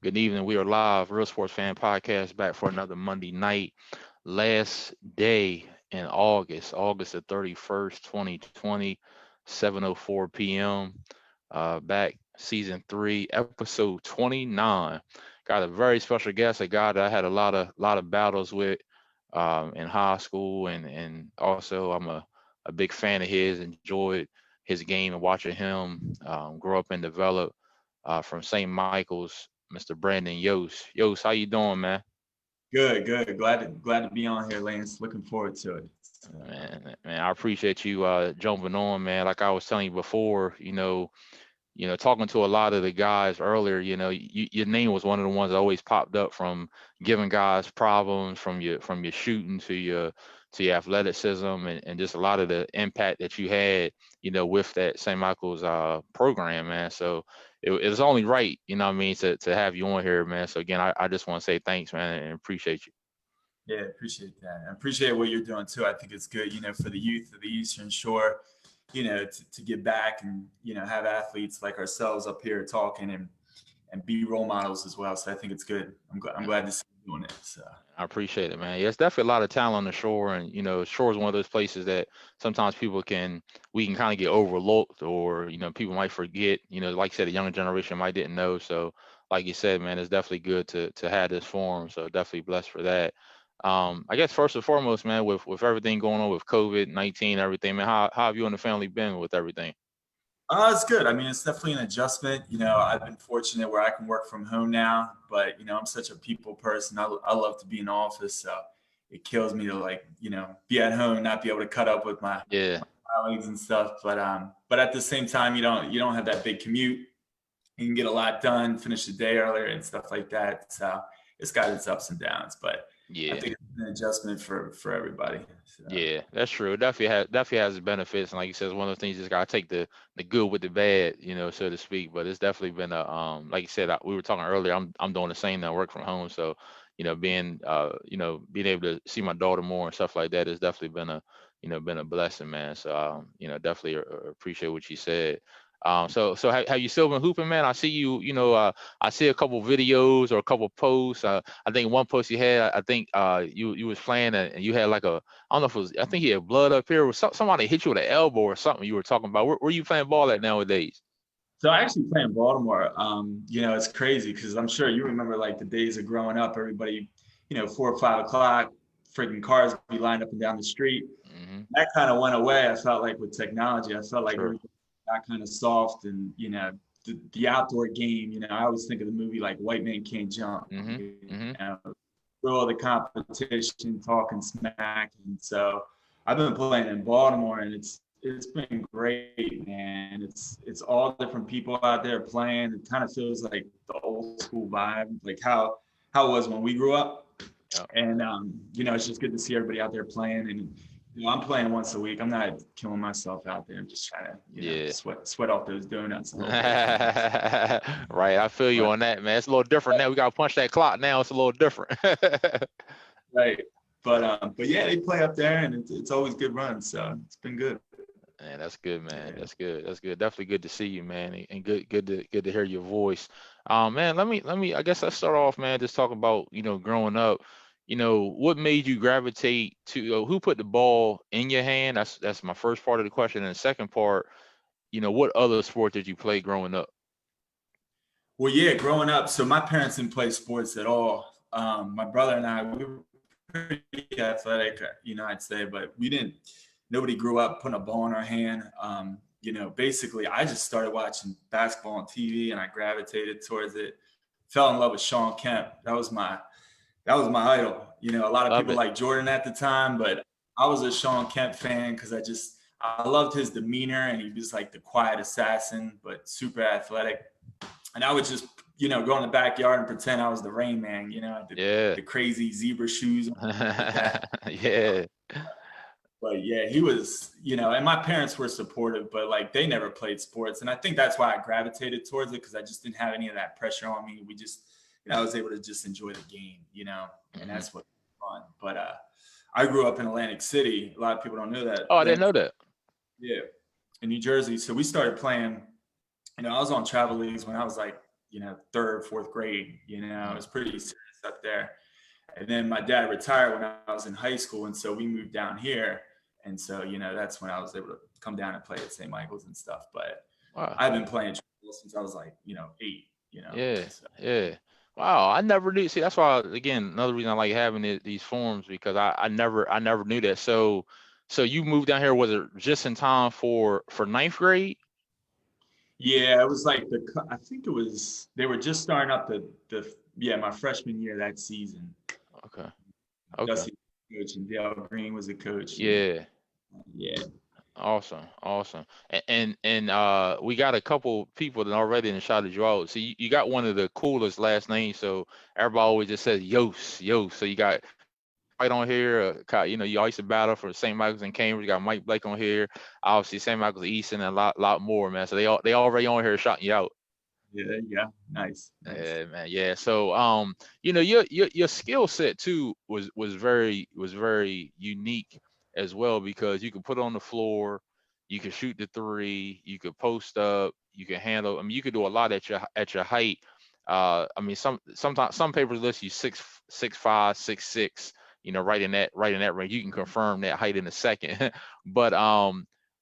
Good evening. We are live, Real Sports Fan Podcast, back for another Monday night. Last day in August, August the 31st, 2020, 7:04 p.m. Back season 3, episode 29. Got a very special guest, a guy that I had a lot of battles with in high school, and also I'm a big fan of his. Enjoyed his game and watching him grow up and develop from St. Michael's, Mr. Brandon Yost. Yost, how you doing, man? Good, good. Glad to be on here, Lance. Looking forward to it. Man, I appreciate you jumping on, man. Like I was telling you before, talking to a lot of the guys earlier, your name was one of the ones that always popped up from giving guys problems from your shooting to your athleticism and just a lot of the impact that you had, with that St. Michael's program, man. So it was only right, what I mean, to have you on here, man. So again, I just want to say thanks, man, and appreciate you. Yeah, appreciate that. I appreciate what you're doing too. I think it's good, for the youth of the Eastern Shore, to get back and, have athletes like ourselves up here talking and be role models as well. So I think it's good. I'm glad to see you doing it. So I appreciate it, man. Yeah, it's definitely a lot of talent on the shore, and shore is one of those places that sometimes we can kind of get overlooked, or people might forget. Like you said, the younger generation might didn't know. So, like you said, man, it's definitely good to have this forum. So definitely blessed for that. I guess first and foremost, man, with everything going on with COVID-19, everything, man, how have you and the family been with everything? it's good. I mean, it's definitely an adjustment. I've been fortunate where I can work from home now, but I'm such a people person. I love to be in the office, so it kills me to like, be at home, not be able to cut up with my Yeah, colleagues and stuff. But at the same time, you don't have that big commute. You can get a lot done, finish the day earlier and stuff like that. So it's got its ups and downs, but I yeah. think it's an adjustment for everybody. So Yeah, that's true. It definitely has its benefits, and like you said, it's one of those things you just gotta take the good with the bad, so to speak. But it's definitely been a like you said, we were talking earlier. I'm doing the same now, work from home, so being able to see my daughter more and stuff like that has definitely been a blessing, man. So definitely appreciate what you said. So have you still been hooping, man? I see I see a couple videos or a couple posts. I think one post you had, I think you was playing and you had like I don't know if it was, I think he had blood up here. Was somebody hit you with an elbow or something you were talking about? Where you playing ball at nowadays? so I actually play in Baltimore. It's crazy because I'm sure you remember like the days of growing up, everybody, 4 or 5 o'clock, freaking cars be lined up and down the street. Hmm. That kind of went away. I felt like with technology, I felt like True. everything got kind of soft and, the outdoor game, I always think of the movie like White Man Can't Jump, Hmm. Hmm. through all the competition, talking smack. And so I've been playing in Baltimore and it's been great, man. It's all different people out there playing. It kind of feels like the old school vibe, like how it was when we grew up. Yeah. And it's just good to see everybody out there playing. And I'm playing once a week. I'm not killing myself out there. I'm just trying to, Yeah. sweat off those donuts a little bit. Right. I feel you But on that, man. It's a little different now. We gotta punch that clock now. It's a little different. right. But yeah, they play up there, and it's always good runs. So it's been good. Man, that's good, man. Yeah. That's good. That's good. Definitely good to see you, man, and good to hear your voice. Man, let me. I guess let's start off, man. Just talk about growing up. What made you gravitate to? Who put the ball in your hand? That's my first part of the question. And the second part, what other sport did you play growing up? Well, yeah, growing up, so my parents didn't play sports at all. My brother and I, we were pretty athletic, I'd say, but we didn't. Nobody grew up putting a ball in our hand. Basically, I just started watching basketball on TV, and I gravitated towards it. Fell in love with Sean Kemp. That was my idol. A lot of Love people it. like Jordan at the time, but I was a Sean Kemp fan because I loved his demeanor, and he was like the quiet assassin, but super athletic. And I would just go in the backyard and pretend I was the Rain Man, Yeah. the crazy zebra shoes like that. Yeah. But yeah, he was, and my parents were supportive, but like they never played sports. And I think that's why I gravitated towards it because I just didn't have any of that pressure on me. We just, I was able to just enjoy the game, and Hmm. that's what fun. But I grew up in Atlantic City. A lot of people don't know that. Oh, I didn't know that. Yeah, in New Jersey. So we started playing, I was on travel leagues when I was like third, fourth grade. It was pretty serious up there. And then my dad retired when I was in high school, and so we moved down here. And so that's when I was able to come down and play at St. Michael's and stuff. But Wow. I've been playing since I was like 8. Yeah, So. yeah. Wow, I never knew. See, that's why again another reason I like having these forums because I never knew that. So you moved down here, was it just in time for ninth grade? Yeah, it was like I think it was they were just starting up my freshman year that season. Okay. Okay. Dusty was coach and Dale Green was a coach. Yeah. Yeah. Awesome. Awesome. And we got a couple people that already shouted you out. So you got one of the coolest last names. So everybody always just says Yost, Yost. So you got White on here. You all used to battle for St. Michael's and Cambridge. You got Mike Blake on here. Obviously St. Michael's Easton and a lot more, man. So they already on here shouting you out. Yeah, there you go. Nice. Yeah, man. Yeah. So your skill set too was very unique as well because you could put it on the floor, you could shoot the three, you could post up, you could handle. I mean, you could do a lot at your height. I mean, sometimes some papers list you 6'5", 6'6", right in that range. You can confirm that height in a second. But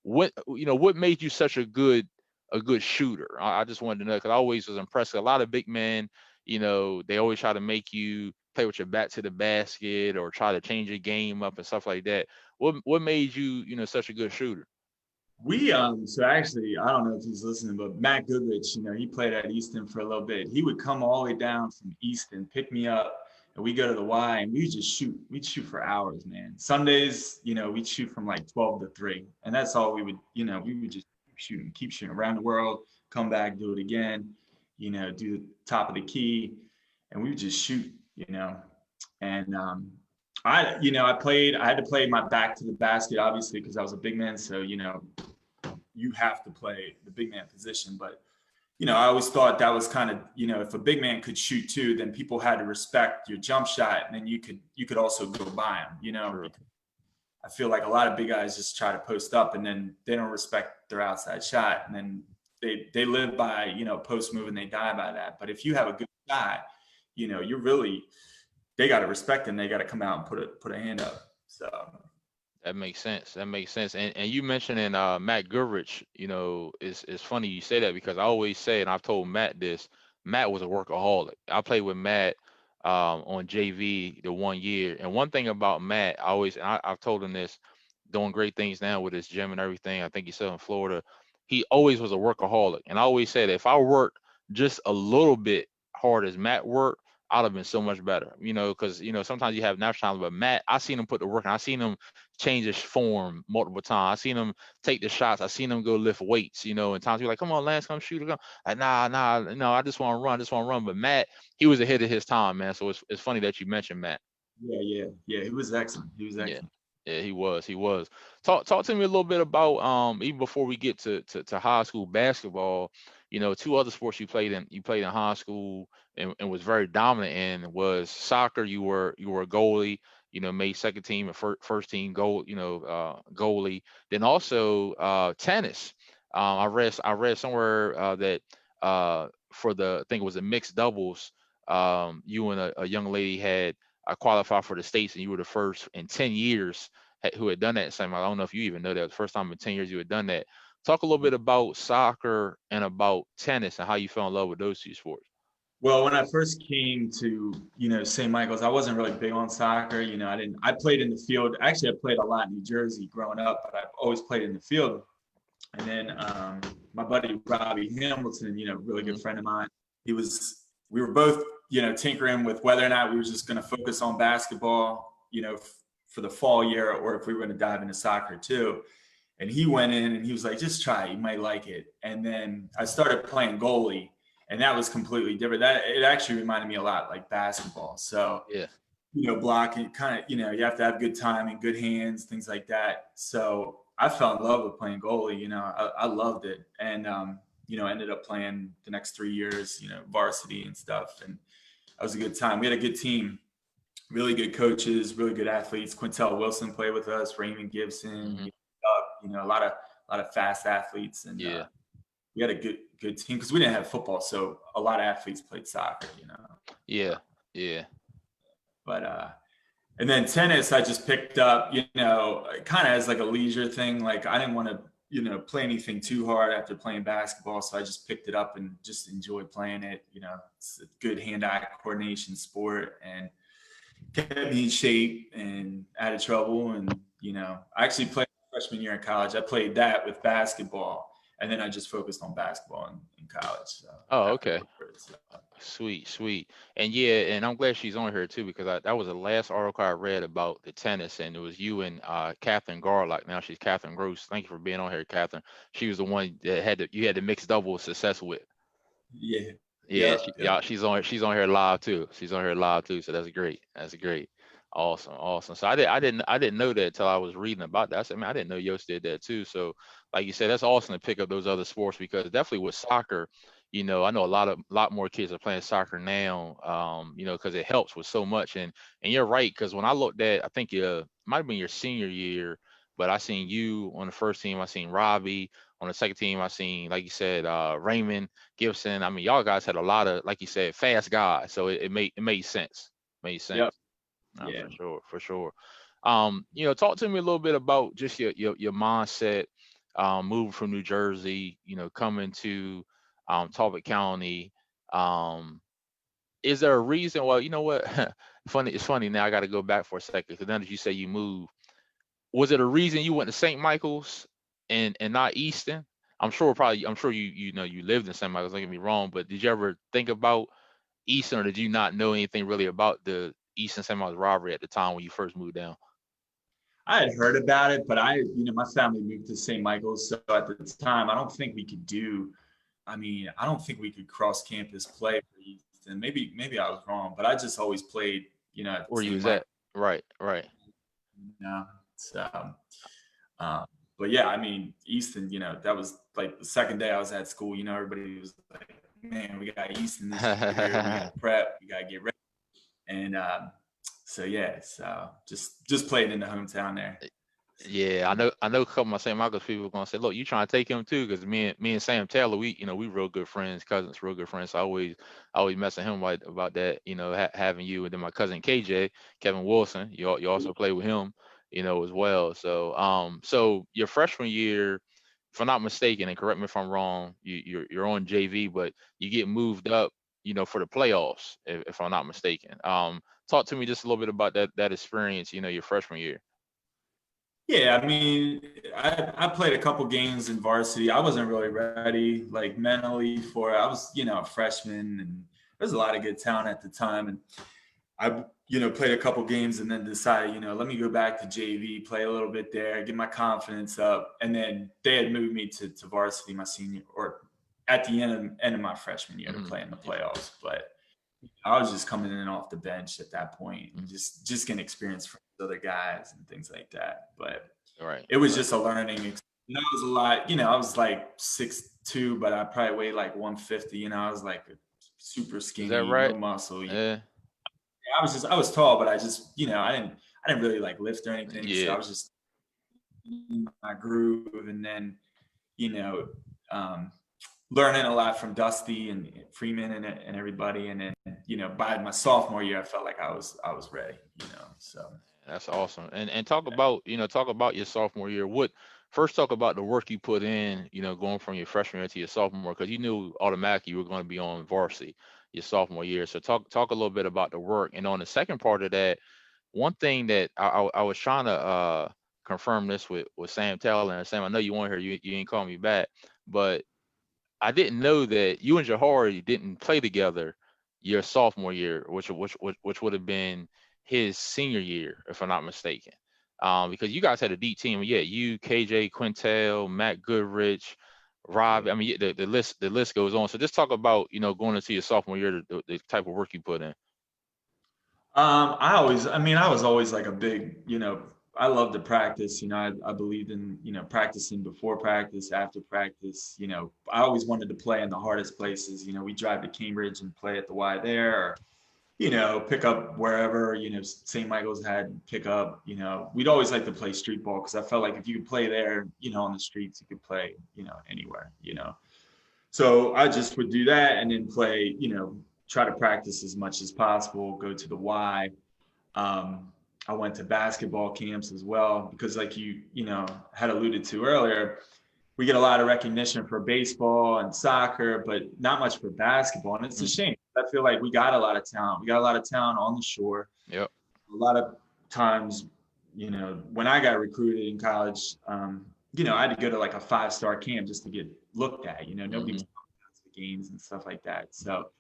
what made you such a good shooter? I just wanted to know because I always was impressed. A lot of big men, they always try to make you play with your back to the basket or try to change your game up and stuff like that. What made you, such a good shooter? We so actually I don't know if he's listening, but Matt Goodrich, he played at Easton for a little bit. He would come all the way down from Easton, pick me up, and we go to the Y and we just shoot. We'd shoot for hours, man. Sundays, we'd shoot from like 12 to 3. And that's all we would just keep shooting around the world, come back, do it again, do the top of the key, and we would just shoot, And I had to play my back to the basket, obviously, because I was a big man. So, you have to play the big man position. But, I always thought that was kind of, if a big man could shoot too, then people had to respect your jump shot. And then you could also go by him, True. I feel like a lot of big guys just try to post up and then they don't respect their outside shot. And then they live by, post move and they die by that. But if you have a good shot, you're really, they got to respect them. They got to come out and put a hand up. So That makes sense. That makes sense. And you mentioning Matt Goodrich, it's funny you say that because I always say, and I've told Matt this, Matt was a workaholic. I played with Matt on JV the 1 year. And one thing about Matt, I've told him this, doing great things now with his gym and everything. I think he's still in Florida. He always was a workaholic. And I always said if I worked just a little bit hard as Matt worked, I'd have been so much better, because sometimes you have natural talent, but Matt, I seen him put the work, and I seen him change his form multiple times. I seen him take the shots. I seen him go lift weights, and times you're like, come on, Lance, come shoot. Come. Like, nah, no, I just want to run. I just want to run. But Matt, he was ahead of his time, man. So it's funny that you mentioned Matt. yeah. He was excellent. Yeah. Yeah, he was. He was. Talk to me a little bit about even before we get to high school basketball, two other sports you played in high school and was very dominant in was soccer. You were a goalie, made second team and first team goalie. Then also tennis. I read somewhere that for I think it was a mixed doubles, you and a young lady had qualified for the states, and you were the first in 10 years who had done that. Same, I don't know if you even know that was the first time in 10 years you had done that. Talk a little bit about soccer and about tennis and how you fell in love with those two sports. Well, when I first came to, St. Michael's, I wasn't really big on soccer. I played in the field. Actually, I played a lot in New Jersey growing up, but I've always played in the field. And then my buddy Robbie Hamilton, really good friend of mine, we were both, tinkering with whether or not we were just going to focus on basketball, for the fall year, or if we were going to dive into soccer too. And he went in and he was like, just try it, you might like it. And then I started playing goalie, and that was completely different. It actually reminded me a lot like basketball. So, Yeah. blocking kind of, you have to have good timing, good hands, things like that. So I fell in love with playing goalie. I loved it. And, ended up playing the next 3 years, varsity and stuff. And that was a good time. We had a good team, really good coaches, really good athletes. Quintel Wilson played with us, Raymond Gibson, Hmm. a lot of fast athletes. And Yeah. we had a good team because we didn't have football, so a lot of athletes played soccer, Yeah, yeah. But and then tennis, I just picked up, kind of as like a leisure thing. Like I didn't want to, play anything too hard after playing basketball, so I just picked it up and just enjoyed playing it. It's a good hand-eye coordination sport and kept me in shape and out of trouble. And I actually played freshman year in college. I played that with basketball, and then I just focused on basketball in college. So Oh, okay. afterwards, so. Sweet, sweet. And yeah, and I'm glad she's on here too because that was the last article I read about the tennis, and it was you and Catherine Garlock. Now she's Catherine Gross. Thank you for being on here, Catherine. She was the one that you had the mixed double success with. Yeah. Yeah, Yep. yeah, she's on here live too. She's on here live too, so that's great. That's great. Awesome, awesome. So I didn't know that until I was reading about that. I said, man, I didn't know Yost did that too. So like you said, that's awesome to pick up those other sports because definitely with soccer, I know a lot more kids are playing soccer now. Because it helps with so much. And you're right, because when I looked at, I think it might have been your senior year, but I seen you on the first team, I seen Robbie on the second team, I seen, like you said, Raymond Gibson. I mean, y'all guys had a lot of, like you said, fast guys, so it made sense. Made Yep. sense. Yeah. For sure, for sure. Talk to me a little bit about just your mindset, moving from New Jersey, coming to Talbot County. Um, is there a reason? Well, you know what? Funny. It's funny now. I got to go back for a second because now that you say you moved, was it a reason you went to St. Michael's and not Easton? I'm sure you lived in St. Michael's, don't get me wrong, but did you ever think about Easton, or did you not know anything really about the Easton St. Michael's robbery at the time when you first moved down? I had heard about it, but my family moved to St. Michael's. So at the time, I don't think we could I don't think we could cross campus play for Easton. Maybe I was wrong, but I just always played, at Where you St. was Michael's. at? Right, right. So, um, but yeah, Easton, that was like the second day I was at school, everybody was like, man, we got Easton this year. We got to prep, we got to get ready. And so, yeah, so just played in the hometown there. Yeah, I know a couple of my St. Michael's people are gonna say, look, you trying to take him too, because me and Sam Taylor, we real good friends, cousins, real good friends. So I always mess with him about that, having you, and then my cousin KJ, Kevin Wilson, you also play with him, as well. So your freshman year, if I'm not mistaken, and correct me if I'm wrong, you're on JV, but you get moved up, for the playoffs, if I'm not mistaken. Talk to me just a little bit about that experience, your freshman year. Yeah, I played a couple games in varsity. I wasn't really ready, like mentally for it. I was, a freshman, and there's a lot of good talent at the time. And I, played a couple games and then decided, let me go back to JV, play a little bit there, get my confidence up. And then they had moved me to varsity my senior, or at the end of my freshman year to play in the playoffs. But I was just coming in off the bench at that point and just getting experience from other guys and things like that. But Right, it was right. just a learning experience. That was a lot. I was like 6'2", but I probably weighed like 150. I was like super Is that skinny, no right? muscle. Yeah. I was tall, but I just I didn't really like lift or anything. So I Yeah. was just in my groove, and then you know um, learning a lot from Dusty and Freeman and everybody. And then by my sophomore year, I felt like I was ready. So That's awesome. And talk about your sophomore year. First talk about the work you put in, going from your freshman year to your sophomore, because you knew automatically you were going to be on varsity your sophomore year. So talk a little bit about the work. And on the second part of that, one thing that I was trying to confirm this with Sam Taylor, and Sam, I know you weren't here, you didn't call me back, but I didn't know that you and Jahari didn't play together your sophomore year, which would have been his senior year, if I'm not mistaken. Because you guys had a deep team. Yeah, you, KJ, Quintel, Matt Goodrich, yeah. Rob. I mean, the list goes on. So just talk about going into your sophomore year, the type of work you put in. I was always like a big, I love to practice. I believed in, practicing before practice, after practice. I always wanted to play in the hardest places. We drive to Cambridge and play at the Y there, or, pick up wherever, St. Michael's had pick up. We'd always like to play street ball because I felt like if you could play there, on the streets, you could play, anywhere. So I just would do that and then play, try to practice as much as possible, go to the Y. Um, I went to basketball camps as well because like had alluded to earlier, we get a lot of recognition for baseball and soccer, but not much for basketball. And it's a Mm. shame. I feel like we got a lot of talent. We got a lot of talent on the shore. Yep. A lot of times, when I got recruited in college, I had to go to like a 5-star camp just to get looked at. Nobody Hmm. was talking about the games and stuff like that. So,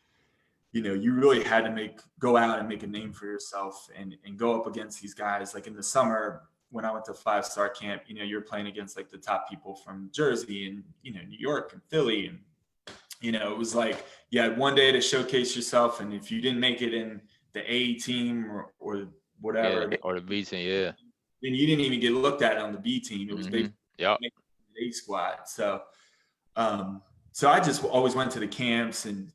you really had to go out and make a name for yourself and go up against these guys. Like in the summer, when I went to 5-star camp, you're playing against like the top people from Jersey and, New York and Philly. And, it was like you had one day to showcase yourself. And if you didn't make it in the A team or Yeah. whatever, Or the B team. Yeah. then you didn't even get looked at on the B team. It was Hmm. basically Yep. the A squad. Um, so I just always went to the camps and,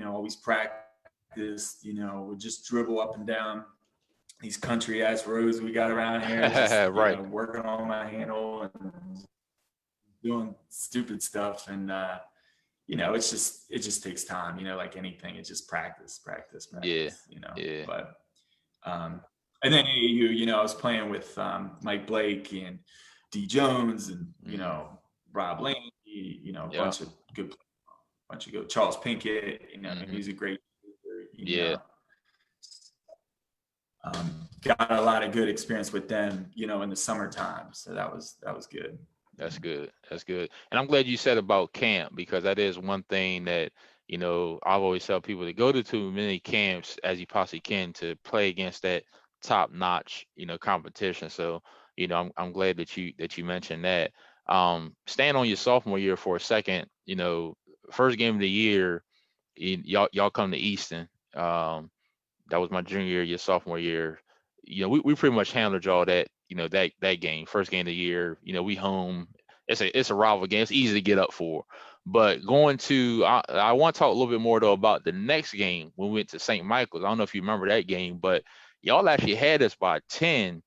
always practiced, would just dribble up and down these country ass roads we got around here, just, Right. working on my handle and doing stupid stuff. And, it just takes time, like anything, it's just Yeah. practice, Yeah. but, and then AAU, I was playing with, Mike Blake and D Jones and, Mm. Rob Lane, a Yeah. bunch of good Charles Pinkett, Hmm. he's a great, Yeah. got a lot of good experience with them, in the summertime. So that was good. That's good. That's good. And I'm glad you said about camp because that is one thing that, I've always tell people to go to too many camps as you possibly can to play against that top notch, competition. So, I'm glad that you mentioned that. Staying on your sophomore year for a second, first game of the year, y'all come to Easton. That was my junior year, your sophomore year. We pretty much handled y'all that game, first game of the year. We home. It's a rival game. It's easy to get up for. But going to, I want to talk a little bit more though about the next game when we went to St. Michael's. I don't know if you remember that game, but y'all actually had us by 10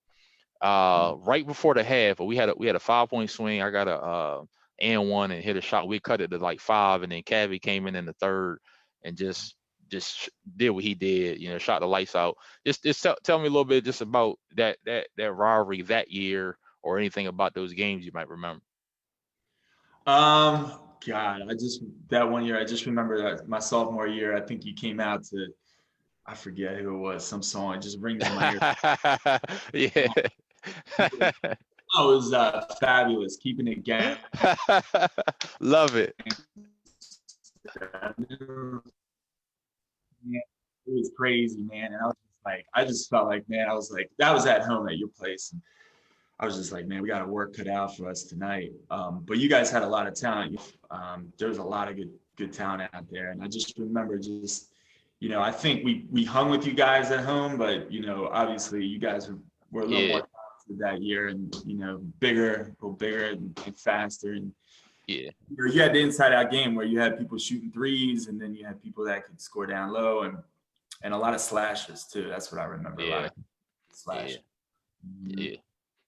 right before the half. But we had a 5-point swing. I got a and one and hit a shot. We cut it to like 5, and then Cavi came in the third and just did what he did. Shot the lights out. Just tell me a little bit just about that rivalry that year, or anything about those games you might remember. God, that one year, I just remember that my sophomore year, I think you came out to, I forget who it was, some song. It just rings in my ear. Yeah. Oh, it was fabulous. Keeping it gang. Love it. It was crazy, man. And I just felt like, man, I was like, that was at home at your place. And I was just like, man, we got a work cut out for us tonight. But you guys had a lot of talent. There was a lot of good talent out there. And I just remember I think we hung with you guys at home, but, obviously you guys were a little Yeah. more talented that year and, bigger, a little bigger and faster. And Yeah. you had the inside out game where you had people shooting threes and then you had people that could score down low and a lot of slashes too. That's what I remember. A lot Yeah. of Yeah. slashes. Mhm. Yeah.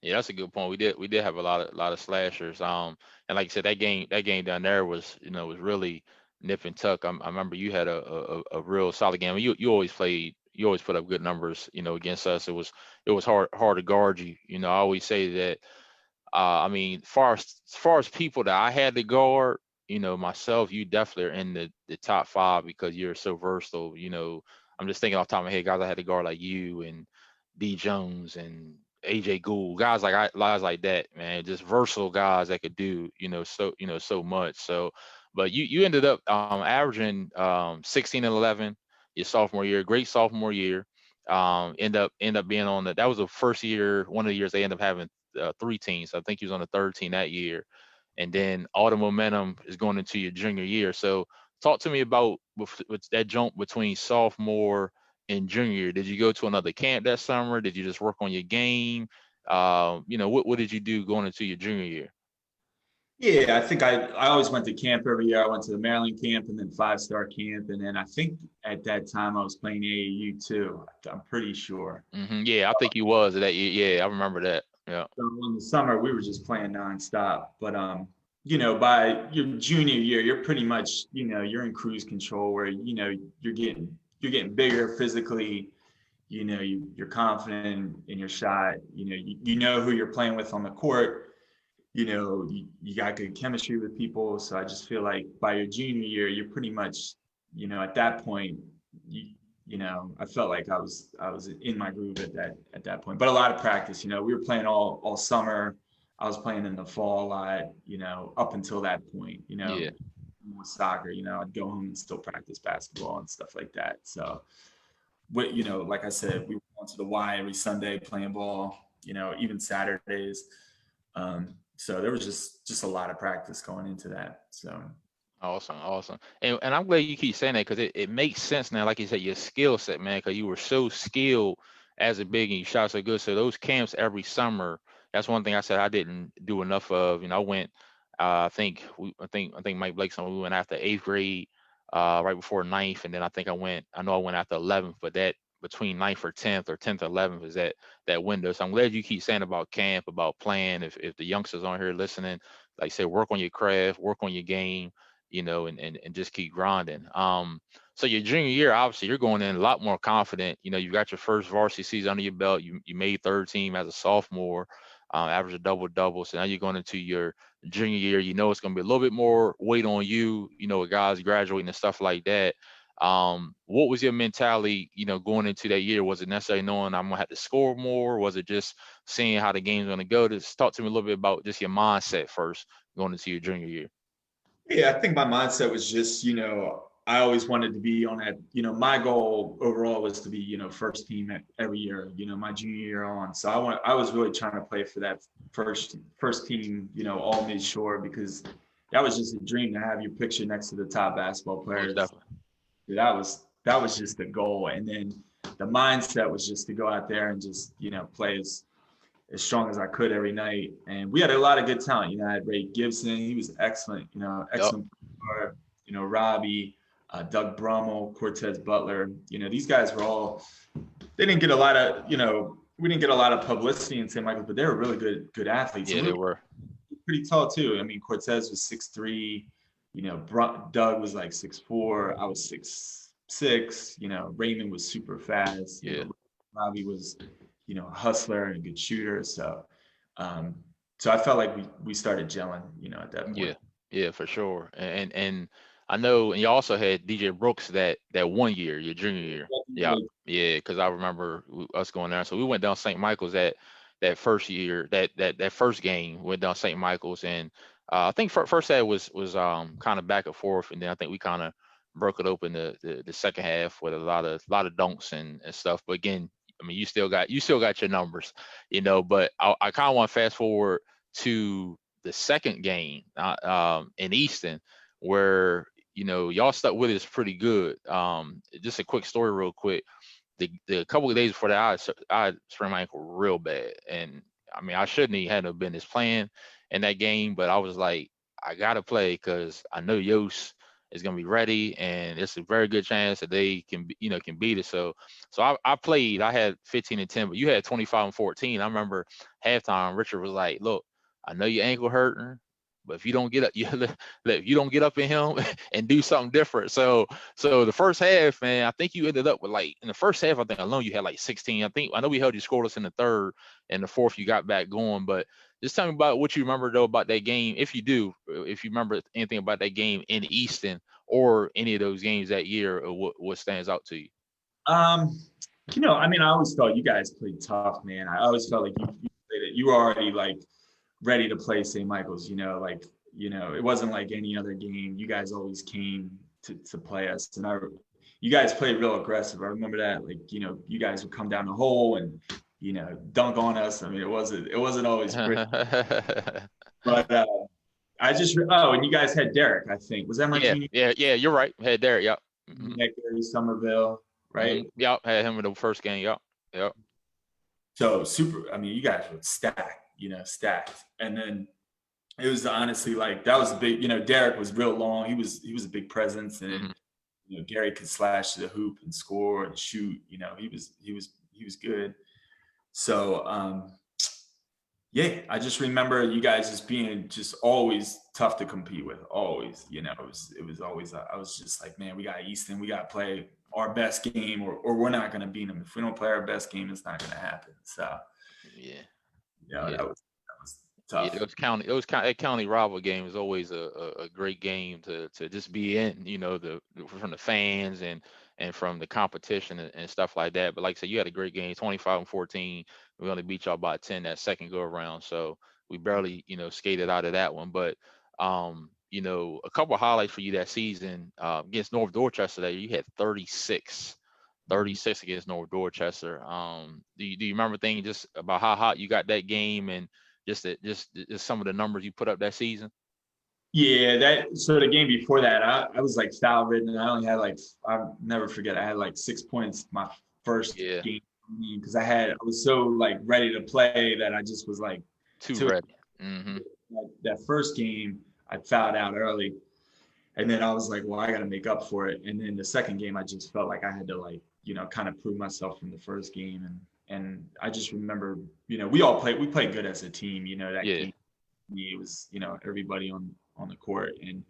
Yeah, that's a good point. We did have a lot of slashers. And like I said, that game down there was really nip and tuck. I remember you had a real solid game. You always put up good numbers, against us. It was hard to guard you. I always say that. I mean, far as people that I had to guard, myself, you definitely are in the top 5 because you're so versatile. I'm just thinking off the top of my head, guys I had to guard like you and D Jones and AJ Gould, guys like that, man, just versatile guys that could do, so much. So, but you ended up averaging 16 and 11 your sophomore year, great sophomore year. End up being on that was the first year, one of the years they end up having 3 teams. I think he was on the third team that year, and then all the momentum is going into your junior year. So talk to me about with that jump between sophomore and junior year. Did you go to another camp that summer? Did you just work on your game? What did you do going into your junior year? Yeah, I think I always went to camp every year. I went to the Maryland camp and then 5-star camp. And then I think at that time I was playing AAU too. I'm pretty sure. Yeah, I think he was that year. Yeah, I remember that. Yeah. So in the summer we were just playing nonstop. But by your junior year, you're pretty much, you're in cruise control where, you're getting bigger physically, you're confident in your shot, you know who you're playing with on the court, you got good chemistry with people. So I just feel like by your junior year, you're pretty much, at that point, I felt like I was in my groove at that point. But a lot of practice, we were playing all summer. I was playing in the fall a lot, up until that point, Yeah. with soccer, I'd go home and still practice basketball and stuff like that. So, like I said, we went to the Y every Sunday playing ball, even Saturdays. So there was just a lot of practice going into that. So Awesome, awesome. And I'm glad you keep saying that because it makes sense now, like you said, your skill set, man, because you were so skilled as a big and you shot so good. So those camps every summer, that's one thing I said I didn't do enough of. I went, I think Mike Blake, we went after eighth grade, right before ninth, and then I know I went after 11th, but that between ninth or 10th or 10th or 11th is that window. So I'm glad you keep saying about camp, about playing. If the youngsters on here listening, like say, work on your craft, work on your game, and just keep grinding. So your junior year, obviously, you're going in a lot more confident. You got your first varsity season under your belt. You made third team as a sophomore, average a double double. So now you're going into your junior year. It's going to be a little bit more weight on you. With guys graduating and stuff like that. What was your mentality? Going into that year, was it necessarily knowing I'm gonna have to score more? Was it just seeing how the game's gonna go? Just talk to me a little bit about just your mindset first going into your junior year. yeah, I think my mindset was just, I always wanted to be on that, my goal overall was to be, first team every year, my junior year on. So I was really trying to play for that first team, all mid shore, because that was just a dream to have your picture next to the top basketball Most players. definitely. That was just the goal. And then the mindset was just to go out there and just, play as strong as I could every night. And we had a lot of good talent. I had Ray Gibson. He was excellent, Yep. excellent. Robbie, Doug Brummel, Cortez Butler. These guys were all, they didn't get a lot of, we didn't get a lot of publicity in St. Michael's, but they were really good athletes. Yeah, And we they were were. pretty tall too. I mean, Cortez was 6'3", Doug was like 6'4", I was 6'6", Raymond was super fast, Yeah. Robbie was, a hustler and a good shooter. Um, so I felt like we started gelling, at that Yeah. point. Yeah, for sure. And I know, and you also had DJ Brooks that one year, your junior year. Yeah. Yeah, because I remember us going there. So we went down St. Michael's that first year, that first game, went down St. Michael's, and I think first half was kind of back and forth, and then I think we kind of broke it open the second half with a lot of dunks and stuff. But again, I mean, you still got your numbers, But I kind of want to fast forward to the second game in Easton, where y'all stuck with us pretty good. Just a quick story, real quick. The couple of days before that, I sprained my ankle real bad, and I mean I shouldn't even had no business playing in that game, but I was like, I gotta play because I know Yost is gonna be ready, and it's a very good chance that they can beat it. So I played. I had 15 and 10, but you had 25 and 14. I remember halftime, Richard was like, "Look, I know your ankle hurting, but if you don't get up, if you don't get up in him and do something different." So the first half, man, I think you ended up with like in the first half, I think alone you had like 16. I know we held you scoreless in the third, and the fourth you got back going. But just tell me about what you remember though about that game, if you do, if you remember anything about that game in Easton or any of those games that year, or what stands out to you. Um, I mean, I always felt you guys played tough, man. I always felt like you played it. You were already like ready to play St. Michael's. It wasn't like any other game. You guys always came to play us, and you guys played real aggressive. I remember that. Like, you guys would come down the hole and dunk on us. I mean, it wasn't always pretty, but and you guys had Derek. I think was that my Yeah, junior? yeah, yeah. You're right. Had there. Yep. Hmm. Gary Somerville, right? Yep. Had him in the first game. Yep. Yep. So super. I mean, you guys were stacked, stacked. And then it was honestly like that was a big. Derek was real long. He was a big presence, and Hmm. Gary could slash to the hoop and score and shoot. He was good. So Yeah, I just remember you guys just being just always tough to compete with. Always, it was always. I was just like, man, we got Easton. We got to play our best game, or we're not going to beat them. If we don't play our best game, it's not going to happen. So, Yeah, that yeah. was Yeah, tough. that county rival game is always a great game to just be in, from the fans and from the competition and stuff like that. But like I said, you had a great game, 25-14. We only beat y'all by 10 that second go around, so we barely, skated out of that one. But a couple of highlights for you that season against North Dorchester. That you had 36. Mhm. 36 against North Dorchester. Do you remember thinking just about how hot you got that game and just some of the numbers you put up that season? Yeah, so the game before that, I was like foul ridden, and I only had like I'll never forget. I had like 6 points my first Yeah, game because I was so like ready to play that I just was like too too. ready. Hmm. That first game, I fouled out early, and then I was like, well, I got to make up for it. And then the second game, I just felt like I had to like kind of prove myself from the first game, and I just remember we played good as a team. That Yeah, game it was everybody on the court, and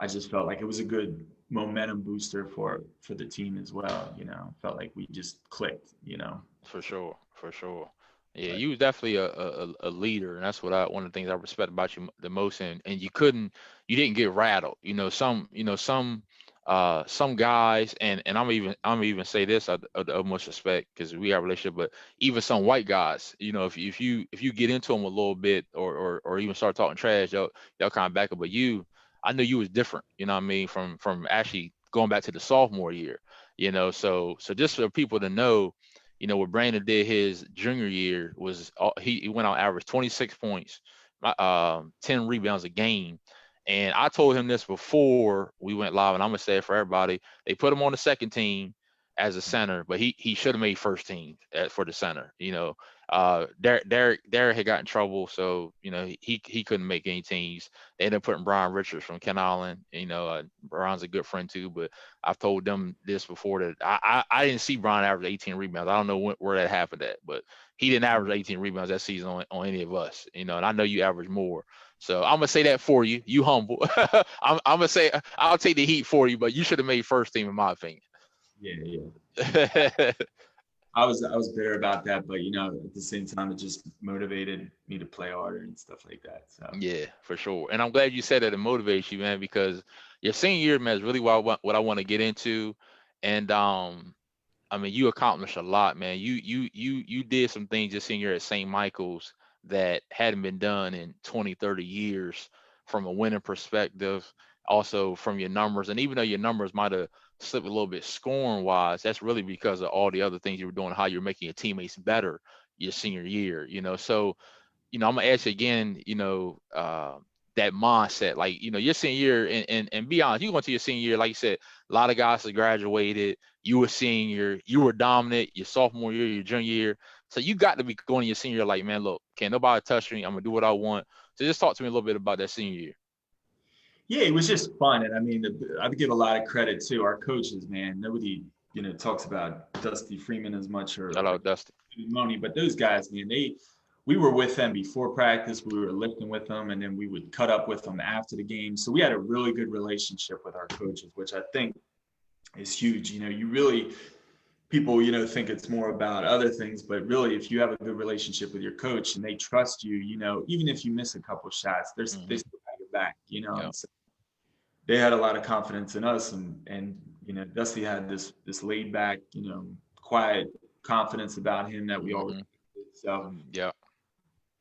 I just felt like it was a good momentum booster for the team as well. Felt like we just clicked. for sure, for sure. Yeah, But you was definitely a leader, and that's one of the things I respect about you the most. And you didn't get rattled. Some guys, and I'm even say this of the utmost respect because we have a relationship, but even some white guys, if you get into them a little bit or even start talking trash, they'll kind of back up. But I knew you was different. You know what I mean? From actually going back to the sophomore year. So just for people to know, what Brandon did his junior year was he went on average 26 points, 10 rebounds a game. And I told him this before we went live, and I'm gonna say it for everybody. They put him on the second team as a center, but he should have made first team for the center. Derek had got in trouble, so he couldn't make any teams. They ended up putting Brian Richards from Ken Island. Brian's a good friend too, but I've told them this before that I didn't see Brian average 18 rebounds. I don't know where that happened at, but he didn't average 18 rebounds that season on any of us. And I know you average more. So I'm gonna say that for you. You humble. I'm gonna say I'll take the heat for you, but you should have made first team in my opinion. yeah, yeah. I was bitter about that, but at the same time, it just motivated me to play harder and stuff like that. So Yeah, for sure. And I'm glad you said that it motivates you, man, because your senior year, man, is really what I want to get into. And I mean, you accomplished a lot, man. You did some things this senior at St. Michael's that hadn't been done in 20, 30 years from a winning perspective, also from your numbers. And even though your numbers might have slipped a little bit scoring wise, that's really because of all the other things you were doing, how you're making your teammates better your senior year. So I'm gonna ask you again, that mindset, like, your senior year, and be honest, you went to your senior year, like you said, a lot of guys have graduated, you were senior, you were dominant, your sophomore year, your junior year. So you got to be going to your senior year like, man, look, can't nobody touch me. I'm gonna do what I want. So just talk to me a little bit about that senior year. yeah, it was just fun, and I mean, I would give a lot of credit to our coaches. Man, nobody talks about Dusty Freeman as much Shout or out Dusty. Money, but those guys, man, we were with them before practice. We were lifting with them, and then we would cut up with them after the game. So we had a really good relationship with our coaches, which I think is huge. You really people think it's more about other things, but really, if you have a good relationship with your coach and they trust you, even if you miss a couple shots, they Hmm. still have your back. Yeah. And so they had a lot of confidence in us, and Dusty had this laid back, quiet confidence about him that we always Hmm. so Yeah.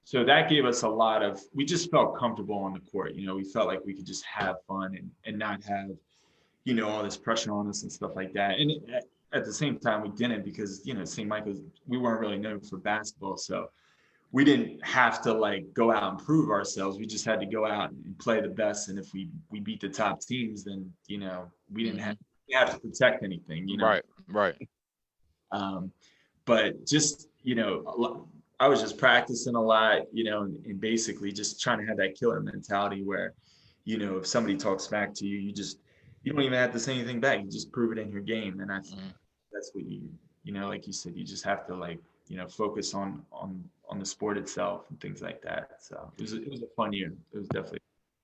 so that gave us a lot of we just felt comfortable on the court. We felt like we could just have fun and not have all this pressure on us and stuff like that. And at the same time, we didn't because St. Michael's we weren't really known for basketball, so we didn't have to like go out and prove ourselves. We just had to go out and play the best. And if we beat the top teams, then we didn't Hmm. have to protect anything. Right. Right. Um, but just I was just practicing a lot, and basically just trying to have that killer mentality where if somebody talks back to you, you don't even have to say anything back. You just prove it in your game, and I think Hmm. that's what like you said, you just have to like focus on the sport itself and things like that. So it was a fun year. It was definitely,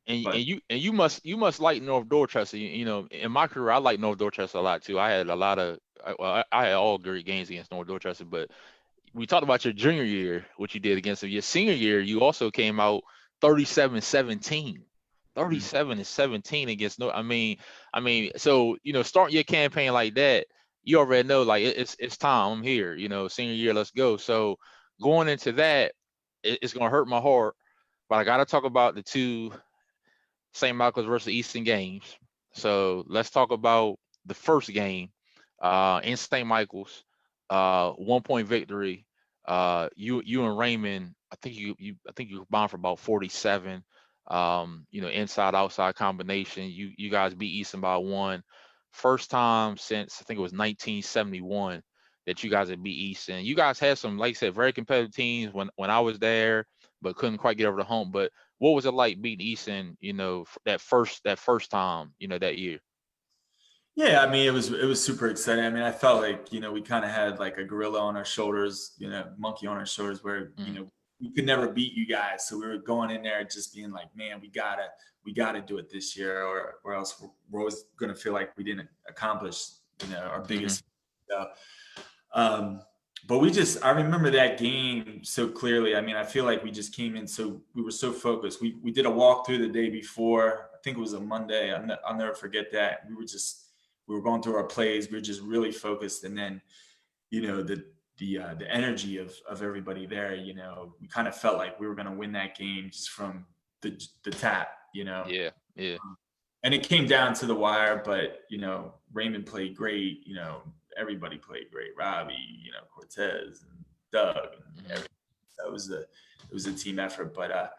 And but you must like North Dorchester. In my career, I like North Dorchester a lot too. I had a lot of I had all great games against North Dorchester, but we talked about your junior year, what you did against them. Your senior year, you also came out 37-17. 37-17 against no. So starting your campaign like that, you already know like it's time. I'm here. Senior year, let's go. So going into that, it's gonna hurt my heart, but I gotta talk about the two St. Michael's versus Easton games. So let's talk about the first game in St. Michael's, 1 point victory. You and Raymond, I think you combined for about 47. Inside outside combination. You guys beat Easton by one. First time since I think it was 1971 that you guys had beat Easton. You guys had some, like I said, very competitive teams when I was there, but couldn't quite get over the hump. But what was it like beating Easton, that first time, that year? yeah, I mean, it was super exciting. I mean, I felt like we kind of had like a gorilla on our shoulders, monkey on our shoulders, where Mm, we could never beat you guys. So we were going in there just being like, man, we gotta do it this year, or else we're always gonna feel like we didn't accomplish our hmm biggest. So, um, but I remember that game so clearly. I mean, I feel like we just came in we were so focused. We did a walkthrough the day before. I think it was a Monday. I'll never forget that. We were going through our plays. We were just really focused, and then the energy of everybody there. We kind of felt like we were going to win that game just from the tap. Yeah, yeah. And it came down to the wire, but Raymond played great. Everybody played great. Robbie, Cortez and Doug and hmm everything. So it was a team effort, but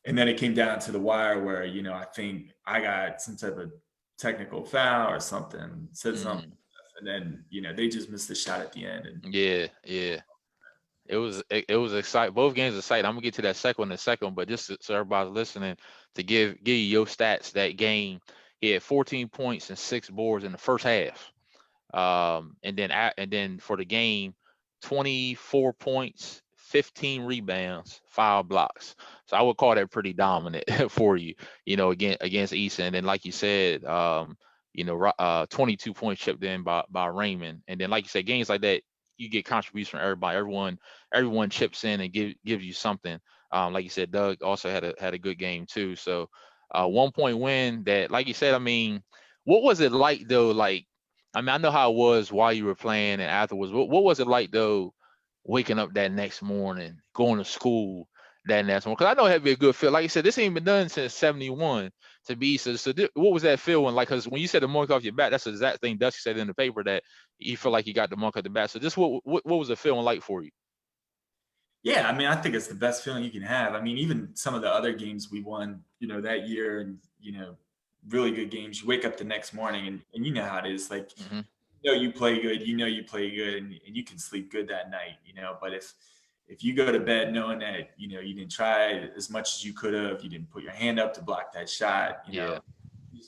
and then it came down to the wire where I think I got some type of technical foul or something, said something, hmm and then they just missed the shot at the end, and Yeah, yeah. It was exciting. Both games exciting. I'm gonna get to that second one in a second, but just so everybody's listening, to give you your stats that game, he had 14 points and 6 boards in the first half. And then for the game, 24 points, 15 rebounds, 5 blocks. So I would call that pretty dominant for you, against Easton. And then like you said, 22 points chipped in by Raymond. And then like you said, games like that, you get contributions from everybody. Everyone chips in and gives you something. Like you said, Doug also had a good game too. So 1 point win that, like you said, I mean, what was it like though? Like, I mean, I know how it was while you were playing and afterwards. What was it like though, waking up that next morning, going to school that next morning? Because I know it had to be a good feel. Like you said, this ain't been done since '71 to be. What was that feeling like? Because when you said the monkey off your back, that's the exact thing Dusty said in the paper, that you feel like you got the monkey off the back. So just what was it feeling like for you? yeah, I mean, I think it's the best feeling you can have. I mean, even some of the other games we won, that year, and really good games. You wake up the next morning, and you know how it is. Like, hmm you play good, you play good, and you can sleep good that night. But if you go to bed knowing that you didn't try as much as you could have, you didn't put your hand up to block that shot, Yeah, you,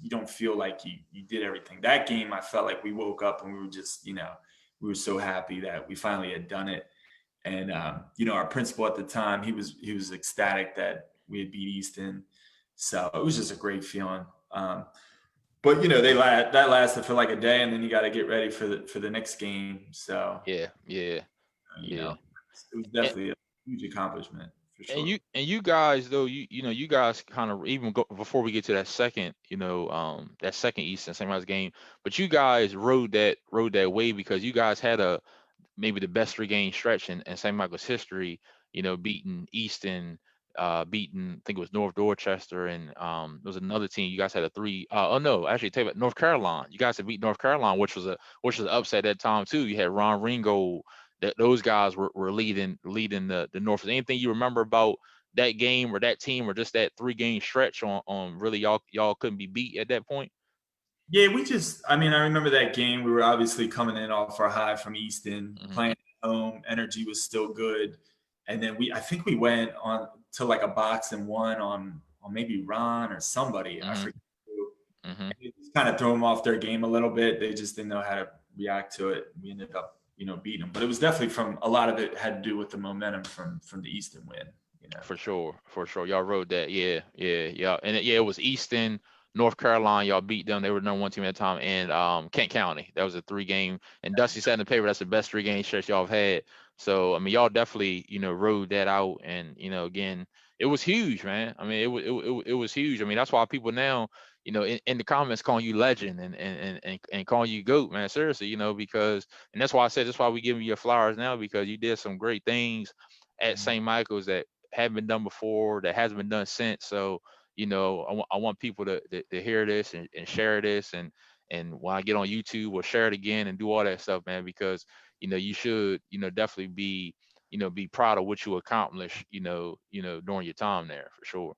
you don't feel like you did everything. That game, I felt like we woke up and we were just we were so happy that we finally had done it. And our principal at the time, he was ecstatic that we had beat Easton. So it was just a great feeling. But that lasted for like a day, and then you got to get ready for the next game. So yeah, yeah, you yeah. know, it was definitely a huge accomplishment for And sure. you guys though, you guys kind of, even go before we get to that second, that second Eastern St. Miles game, but you guys rode that wave because you guys had maybe the best 3 game stretch in St. Michael's history, beating Easton, beating, I think it was North Dorchester, and there was another team. You guys had a three. Oh no, actually, take it, North Carolina. You guys had beat North Carolina, which was an upset at that time too. You had Ron Ringo. That those guys were leading the North. Is there anything you remember about that game or that team, or just that 3 game stretch on really y'all couldn't be beat at that point? Yeah, I mean, I remember that game. We were obviously coming in off our high from Easton, hmm playing at home. Energy was still good, and then I think we went on to like a box and won on maybe Ron or somebody. I hmm forget who. hmm And it just kind of threw them off their game a little bit. They just didn't know how to react to it. We ended up, beating them. But it was definitely from a lot of it had to do with the momentum from the Easton win. For sure, for sure. Y'all rode that, yeah, yeah, yeah, and it was Easton, North Carolina. Y'all beat them. They were number one team at the time, and Kent County. That was a 3-game. And Dusty said in the paper that's the best 3-game stretch y'all have had. So I mean, y'all definitely rode that out, and again, it was huge, man. I mean, it was huge. I mean, that's why people now, in the comments calling you legend and calling you goat, man. Seriously, because and that's why I said that's why we giving you your flowers now because you did some great things at St. Michael's that haven't been done before, that hasn't been done since. So, I want people to hear this and share this and when I get on YouTube, we'll share it again and do all that stuff, man, because you should, definitely be proud of what you accomplished, during your time there for sure.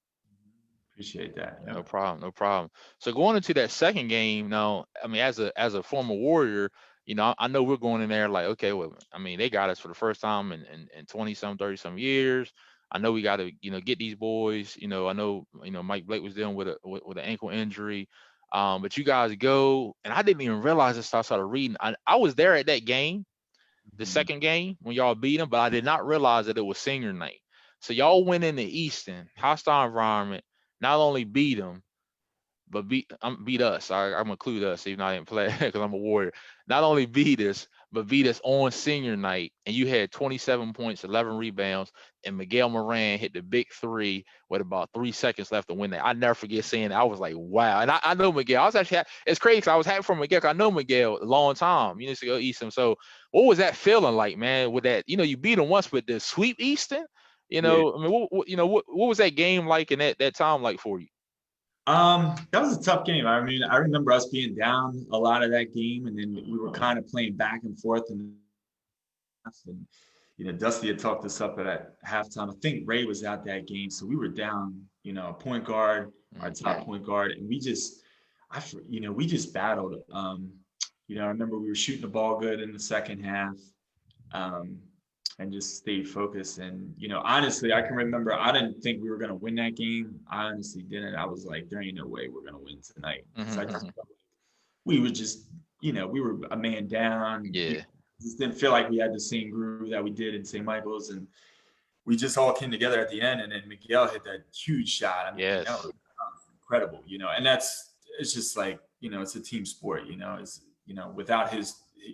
Appreciate that. Yeah. No problem, no problem. So going into that second game now, I mean, as a former Warrior, I know we're going in there like, okay, well, I mean, they got us for the first time in 20 some, 30 some years. I know we got to, get these boys. I know, Mike Blake was dealing with an ankle injury. But you guys go, and I didn't even realize this. I started reading. I was there at that game, the Mhm. second game when y'all beat them, but I did not realize that it was senior night. So y'all went in the Easton hostile environment, not only beat them, but beat us. I'm gonna include us, even though I didn't play because I'm a Warrior. Not only beat us, but beat us on senior night, and you had 27 points, 11 rebounds, and Miguel Moran hit the big three with about 3 seconds left to win that. I never forget seeing it. I was like, wow. And I know Miguel. I was actually it's crazy because I was happy for Miguel. 'Cause I know Miguel a long time. You used to go Easton. So what was that feeling like, man? With that, you beat him once, but the sweep Easton. Yeah. I mean, what was that game like and that time like for you? That was a tough game. I mean, I remember us being down a lot of that game, and then we were kind of playing back and forth, and Dusty had talked us up at halftime. I think Ray was out that game, so we were down, a point guard, our top point guard, and we just battled. I remember we were shooting the ball good in the second half. Um, and just stayed focused. And honestly, I can remember I didn't think we were gonna win that game. I honestly didn't. I was like, there ain't no way we're gonna win tonight because I just Mm-hmm. felt like we were just, we were a man down. We Yeah. just didn't feel like we had the same groove that we did in St. Michael's, and we just all came together at the end. And then Miguel hit that huge shot. I mean, Yes. that was incredible. And it's just like it's a team sport. Without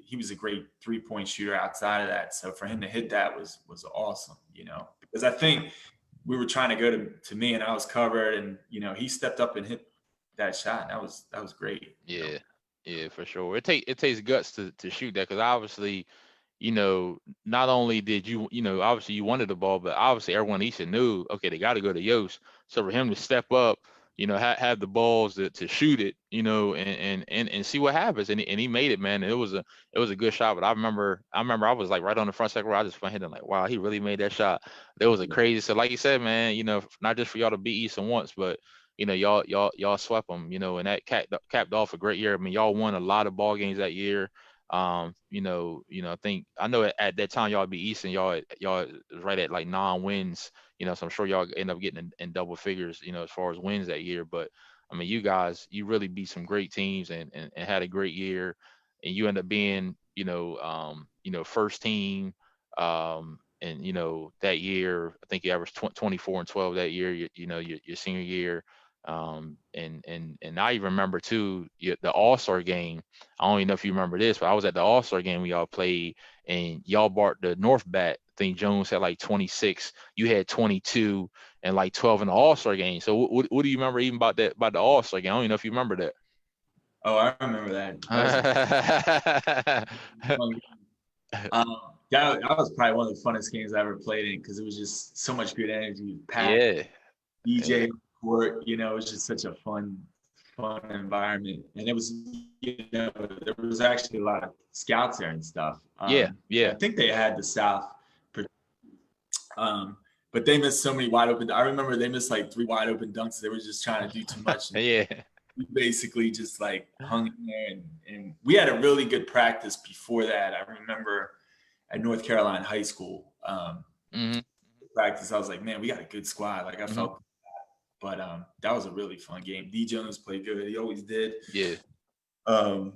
he was a great 3-point shooter outside of that. So for him to hit that was awesome, because I think we were trying to go to me and I was covered and, he stepped up and hit that shot. And that was great. Yeah. Yeah, for sure. It takes guts to shoot that because obviously, not only did obviously you wanted the ball, but obviously everyone Easton knew, okay, they got to go to Yost. So for him to step up, have the balls to shoot it, and see what happens, and he made it, man. And it was a good shot. But I remember I was like right on the front second row. I just went ahead and like, wow, he really made that shot. That was a crazy. So like you said, man, not just for y'all to beat Easton once, but y'all swept them, and that capped off a great year. I mean, y'all won a lot of ball games that year. I know at that time y'all be Easton, y'all was right at like 9 wins, so I'm sure y'all end up getting in double figures, as far as wins that year. But I mean, you guys, you really beat some great teams and had a great year, and you end up being, first team, and that year, I think you averaged 24 and 12 that year, your senior year. And I even remember too the All-Star game. I don't even know if you remember this, but I was at the All-Star game when y'all played, and y'all brought the North bat. I think Jones had like 26, you had 22, and like 12 in the All-Star game. So what do you remember even about the All-Star game? I don't even know if you remember that. Oh, I remember that. That was a fun game. Um, that was probably one of the funnest games I ever played in because it was just so much good energy, packed Yeah, DJ yeah, court. It was just such a fun environment, and there was actually a lot of scouts there and stuff. yeah, I yeah, think they had the South, um, but they missed so many wide open. I remember they missed like 3 wide open dunks. They were just trying to do too much. And yeah. we basically just like hung in there, and we had a really good practice before that. I remember at North Carolina High School. Hmm. Practice, I was like, man, we got a good squad. Like I Hmm. felt, but that was a really fun game. D Jones played good. He always did. Yeah. Um,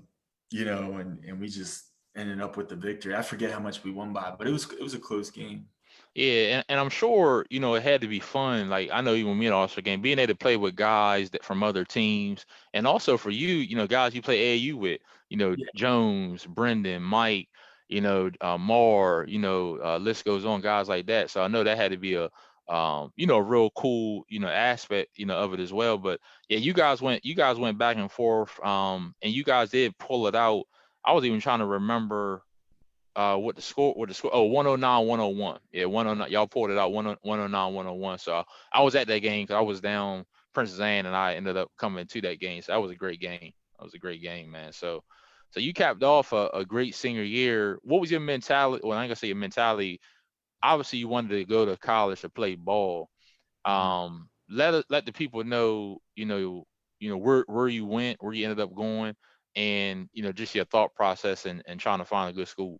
and we just ended up with the victory. I forget how much we won by, but it was a close game. Yeah, and I'm sure, it had to be fun. Like I know even me in All-Star game, being able to play with guys that from other teams, and also for you, guys you play AAU with, Yeah, Jones, Brendan, Mike, Mar, list goes on, guys like that. So I know that had to be a real cool, aspect, of it as well. But yeah, you guys went back and forth, and you guys did pull it out. I was even trying to remember what the score, oh, 109 101. Yeah, 109, y'all pulled it out, 109 101. So I was at that game because I was down Princess Anne, and I ended up coming to that game. So that was a great game. That was a great game, man. So you capped off a great senior year. What was your mentality? Well, I ain't gonna say your mentality. Obviously you wanted to go to college to play ball. mhm. Let the people know, where you went, where you ended up going, and just your thought process and trying to find a good school.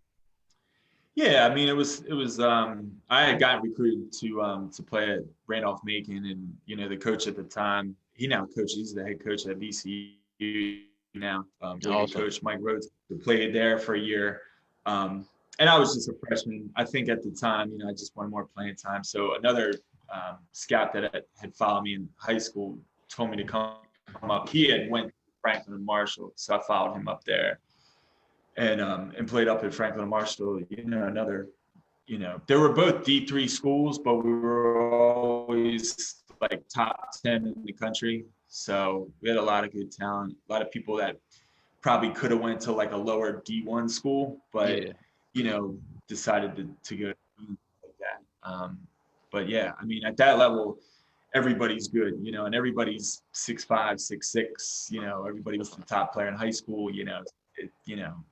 Yeah, I mean, it was. I had gotten recruited to play at Randolph-Macon, and the coach at the time, he now coaches. He's the head coach at VCU now. Really good Awesome. coach, Mike Rhodes, who played there for a year. And I was just a freshman. I think at the time, I just wanted more playing time. So another scout that had followed me in high school told me to come up. He had went to Franklin and Marshall, so I followed him up there and played up at Franklin and Marshall. Another. They were both D3 schools, but we were always like top 10 in the country. So we had a lot of good talent, a lot of people that probably could have went to like a lower D1 school, but Yeah. decided to go like that. But yeah, I mean, at that level, everybody's good, and everybody's 6'5", 6'6", everybody was the top player in high school,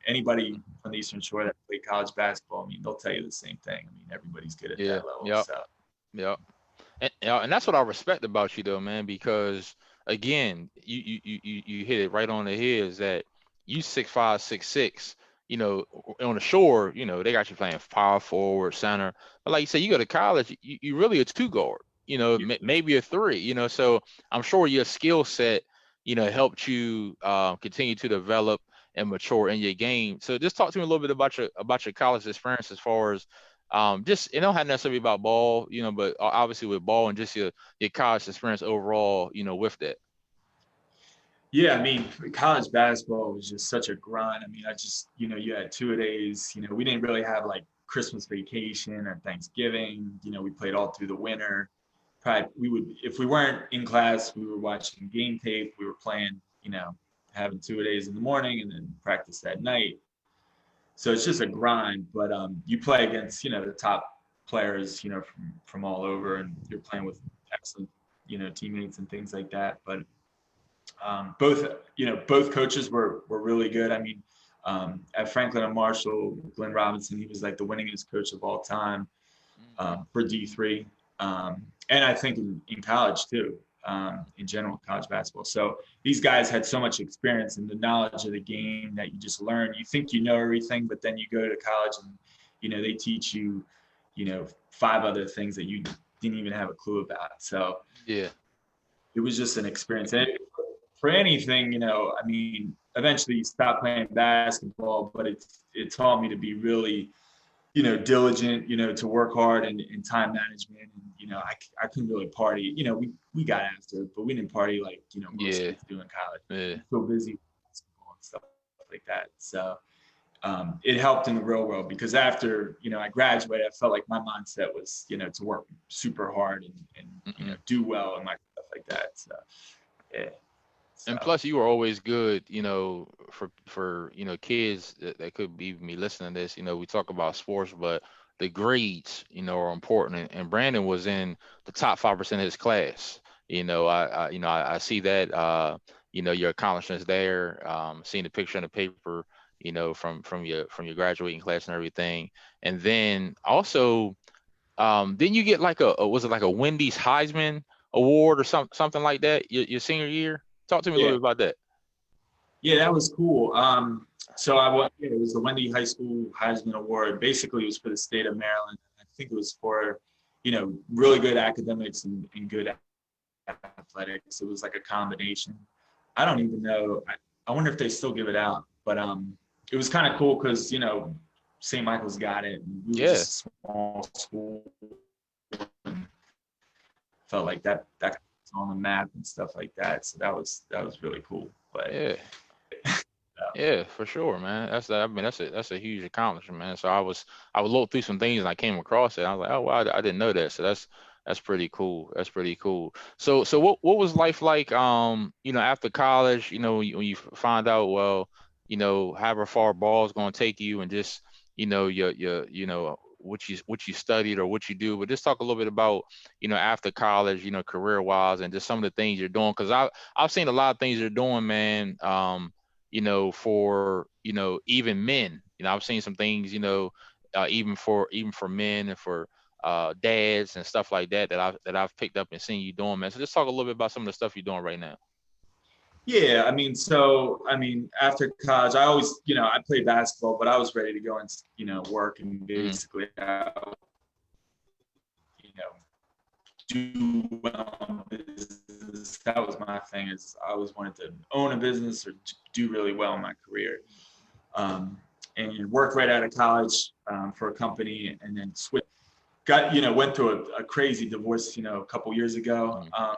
anybody on the Eastern Shore that played college basketball, I mean, they'll tell you the same thing. I mean, everybody's good at Yeah. that level. Yep. So Yep. And that's what I respect about you though, man, because again, you hit it right on the head is that you 6'5", 6'6", on the shore, they got you playing power forward, center. But like you said, you go to college, you really a two guard, maybe a three, so I'm sure your skill set, helped you continue to develop and mature in your game. So just talk to me a little bit about your college experience as far as just it don't have necessarily about ball, but obviously with ball and just your college experience overall, with that. yeah, I mean, college basketball was just such a grind. I mean, you had 2 days. We didn't really have like Christmas vacation or Thanksgiving. We played all through the winter. Probably we would, if we weren't in class, we were watching game tape. We were playing, having 2 days in the morning and then practice at night. So it's just a grind. But you play against, the top players, from all over, and you're playing with excellent, teammates and things like that. But both coaches were really good. I mean, at Franklin and Marshall, Glenn Robinson, he was like the winningest coach of all time for D3, and I think in college too, in general, college basketball. So these guys had so much experience and the knowledge of the game that you just learn. You think you know everything, but then you go to college and they teach you, five other things that you didn't even have a clue about. So Yeah. it was just an experience. And for anything, I mean, eventually you stop playing basketball, but it taught me to be really, diligent, to work hard and time management. And, I couldn't really party. We got after it, but we didn't party like, most Yeah. kids do in college. Yeah. So busy with basketball and stuff like that. So it helped in the real world because after, I graduated, I felt like my mindset was, to work super hard and Mm-mm. do well and like stuff like that. So, yeah. And So. plus, you were always good, for kids that could be me listening to this. We talk about sports, but the grades, are important. And Brandon was in the top 5% of his class. I see that. Your accomplishments there. Seeing the picture in the paper, from your graduating class and everything. And then also, didn't you get like was it like a Wendy's Heisman Award or something like that your senior year? Talk to me a Yeah, little bit about that. yeah, that was cool. So it was the Wendy High School Heisman Award. Basically, it was for the state of Maryland. I think it was for, really good academics and good athletics. It was like a combination. I don't even know. I wonder if they still give it out, but it was kind of cool because, St. Michael's got it. And we were Yeah, just a small school. And felt like that was on the map and stuff like that. So that was really cool. But yeah. Yeah, for sure, man. I mean, that's a huge accomplishment, man. So I was look through some things and I came across it. I was like, oh wow, I didn't know that. So that's pretty cool. That's pretty cool. So what was life like? After college, when you find out, well, however far ball's gonna take you, and just your what you studied or what you do. But just talk a little bit about after college, career wise, and just some of the things you're doing. Because I've seen a lot of things you're doing, man. For even men. I've seen some things, even for men and for dads and stuff like that I've picked up and seen you doing, man. So just talk a little bit about some of the stuff you're doing right now. yeah, after college, I always, I played basketball, but I was ready to go and, work and Mm-hmm. basically, you know, do well in business. That was my thing. Is I always wanted to own a business or do really well in my career. Um, and worked right out of college for a company, and then went through a crazy divorce, a couple years ago. Mm-hmm.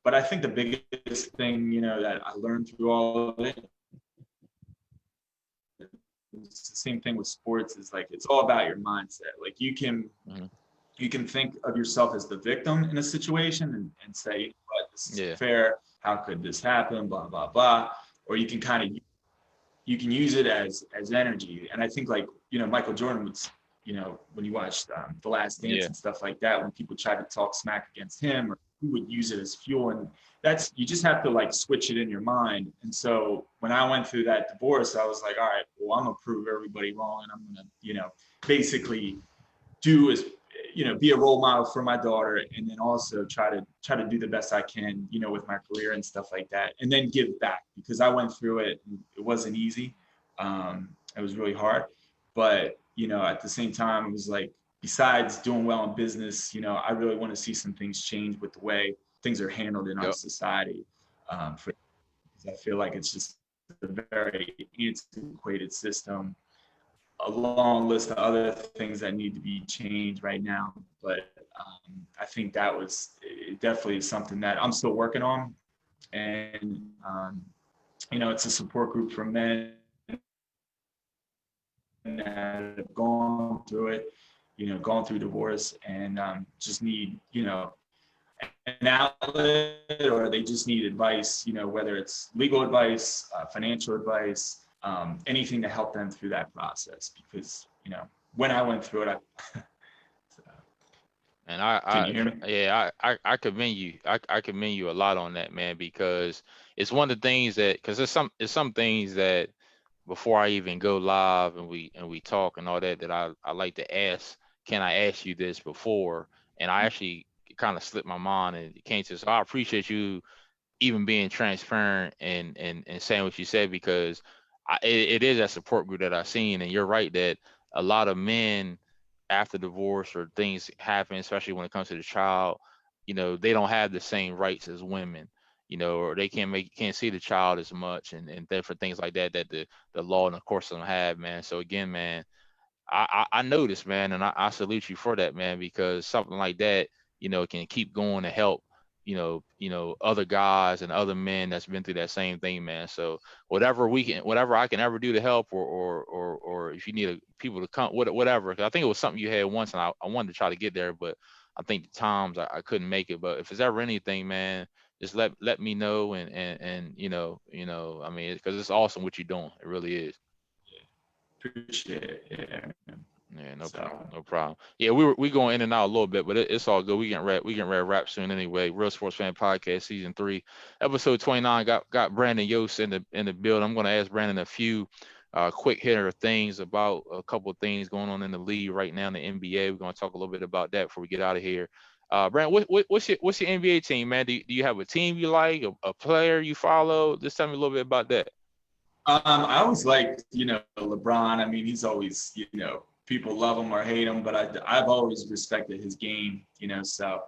But I think the biggest thing, that I learned through all of it, it's the same thing with sports, is like it's all about your mindset. Like Mm-hmm. you can think of yourself as the victim in a situation and say, what, this is Yeah. fair. How could this happen? Blah, blah, blah. Or you can you can use it as energy. And I think like, Michael Jordan was, when you watched The Last Dance Yeah. and stuff like that, when people tried to talk smack against him, or he would use it as fuel. And you just have to like switch it in your mind. And so when I went through that divorce, I was like, all right, well, I'm gonna prove everybody wrong. And I'm gonna, basically do is, be a role model for my daughter, and then also try to do the best I can, with my career and stuff like that, and then give back, because I went through it. It wasn't easy. It was really hard, but at the same time, it was like, besides doing well in business, I really want to see some things change with the way things are handled in our Yep. society. I feel like it's just a very antiquated system, a long list of other things that need to be changed right now. But I think that was it definitely is something that I'm still working on. And, it's a support group for men that have gone through it, gone through divorce, and just need, an outlet, or they just need advice, whether it's legal advice, financial advice, anything to help them through that process. Because, when I went through it, And can you hear me? yeah, I commend you. I commend you a lot on that, man, because it's one of the things that, because it's some things that before I even go live and we talk and all that I like to ask, can I ask you this before? And I actually kind of slipped my mind and it came to, so I appreciate you even being transparent and saying what you said, because it is that support group that I've seen. And you're right that a lot of men after divorce or things happen, especially when it comes to the child, they don't have the same rights as women, or they can't see the child as much, and different things like that the law and of course don't have, man. So again, man, I noticed, man, and I salute you for that, man, because something like that, can keep going to help, other guys and other men that's been through that same thing, man. So whatever I can ever do to help, or if you need people to come, whatever. 'Cause I think it was something you had once, and I wanted to try to get there, but I think the times I couldn't make it. But if there's ever anything, man, just let me know, and I mean, because it's awesome what you're doing. It really is. Appreciate it. Yeah. Yeah, no problem, So, no problem. Yeah, we going in and out a little bit, but it's all good. We can wrap soon anyway. Real Sports Fan Podcast Season 3, Episode 29. Got Brandon Yost in the build. I'm gonna ask Brandon a few quick hitter things about a couple of things going on in the league right now in the NBA. We're gonna talk a little bit about that before we get out of here. Brandon, what's your NBA team, man? Do you have a team you like, a player you follow? Just tell me a little bit about that. I always liked, LeBron. I mean, he's always, people love him or hate him, but I've always respected his game, so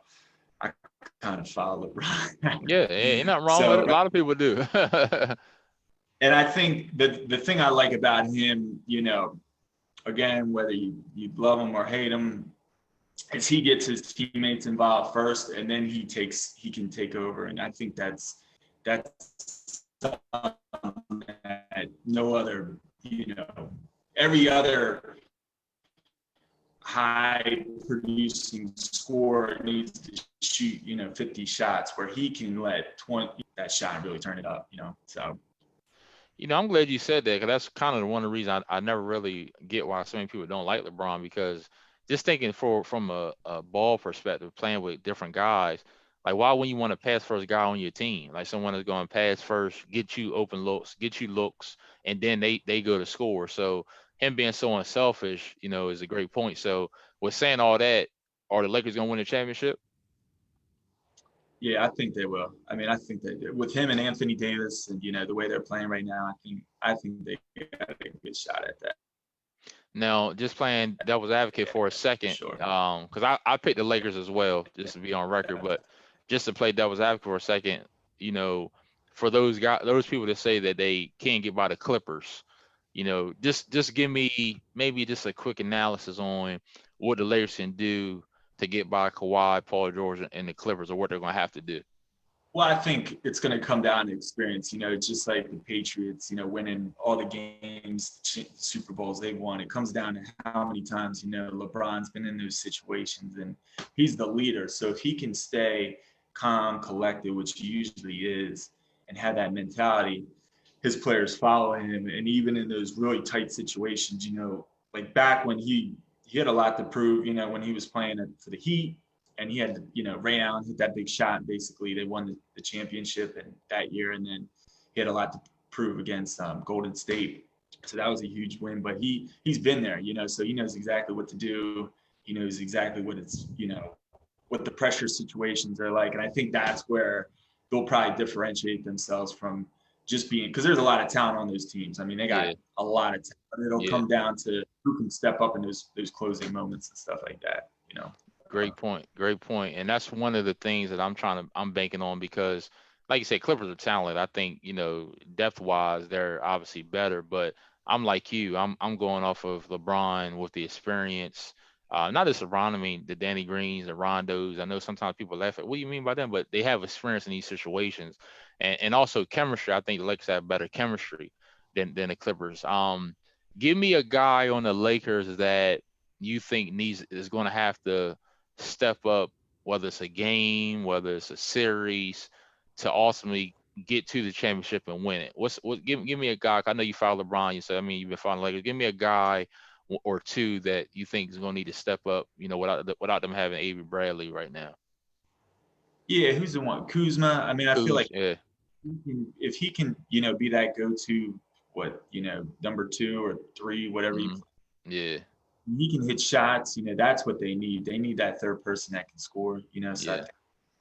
I kind of follow LeBron. Yeah, ain't nothing wrong with it. A So, lot of people do. And I think the thing I like about him, again, whether you love him or hate him, is he gets his teammates involved first, and then he can take over. And I think that's something that no other, every other high producing scorer needs to shoot, 50 shots, where he can let 20 that shot really turn it up, So I'm glad you said that, because that's kind of one of the reasons I never really get why so many people don't like LeBron, because just thinking from a ball perspective, playing with different guys, like why wouldn't you want to pass first guy on your team? Like someone that's going to pass first, get you open looks, get you looks, and then they go to score. So him being so unselfish, is a great point. So with saying all that, are the Lakers going to win the championship? yeah, I think they will. I mean, I think they do. With him and Anthony Davis, and the way they're playing right now, I think they got a good shot at that. Now, just playing devil's advocate for a For second, sure. because I picked the Lakers as well, just to be on record, but just to play devil's advocate for a second, you know, for those guys, those people that say that they can't get by the Clippers, just give me maybe just a quick analysis on what the Lakers can do to get by Kawhi, Paul George, and the Clippers, or what they're going to have to do. Well, I think it's going to come down to experience. Just like the Patriots, winning all the games, Super Bowls they've won. It comes down to how many times, LeBron's been in those situations, and he's the leader. So if he can stay calm, collected, which he usually is, and have that mentality, his players follow him. And even in those really tight situations, like back when he had a lot to prove, when he was playing for the Heat, and he had, Ray Allen hit that big shot, and basically they won the championship and that year. And then he had a lot to prove against Golden State. So that was a huge win, but he's been there, so he knows exactly what to do. He knows exactly what what the pressure situations are like. And I think that's where they'll probably differentiate themselves from just being, because there's a lot of talent on those teams. I mean, they got a lot of talent, but it'll come down to who can step up in those closing moments and stuff like that. Great point. Great point. And that's one of the things that I'm banking on, because like you said, Clippers are talented. I think, depth wise, they're obviously better, but I'm like you. I'm going off of LeBron with the experience. Not just LeBron, I mean the Danny Greens, the Rondos. I know sometimes people laugh at what do you mean by them, but they have experience in these situations. And also chemistry. I think the Lakers have better chemistry than the Clippers. Give me a guy on the Lakers that you think is going to have to step up, whether it's a game, whether it's a series, to ultimately get to the championship and win it? Give me a guy. I know you follow LeBron. You said, I mean, you've been following Lakers. Give me a guy or two that you think is going to need to step up, without them having Avery Bradley right now. Yeah, who's the one? Kuzma. I mean, I feel like Yeah. if he can, be that go-to, number 2 or 3, whatever Yeah. he can hit shots. That's what they need. They need that third person that can score. So I think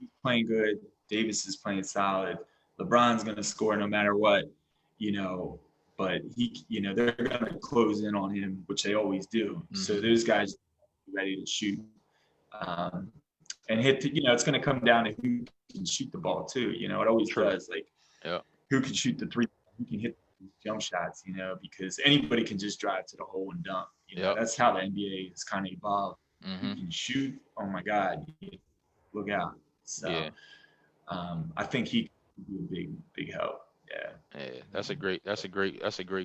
he's playing good. Davis is playing solid. LeBron's going to score no matter what. But they're going to close in on him, which they always do. Mm-hmm. So those guys are ready to shoot. And hit. It's going to come down to who can shoot the ball too. It always does. Like, who can shoot the three? Who can hit jump shots? Because anybody can just drive to the hole and dunk. That's how the NBA has kind of evolved. Mm-hmm. Who can shoot? Oh my God, look out! So, I think he could be a big help. Yeah, that's a great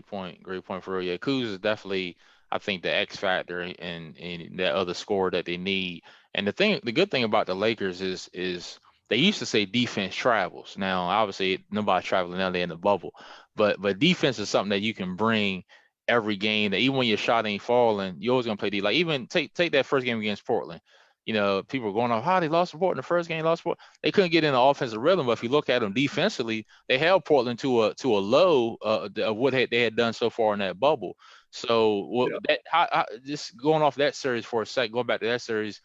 point. Great point for real. Yeah, Kuz is definitely, I think, the X factor and that other scorer that they need. And the good thing about the Lakers is they used to say defense travels. Now, obviously, nobody's traveling now, they're in the bubble, but defense is something that you can bring every game. That even when your shot ain't falling, you're always gonna play D. Like even take that first game against Portland. People are going off, how they lost to Portland the first game, they couldn't get in the offensive rhythm. But if you look at them defensively, they held Portland to a low of what they had done so far in that bubble. So just going off that series for a sec, going back to that series,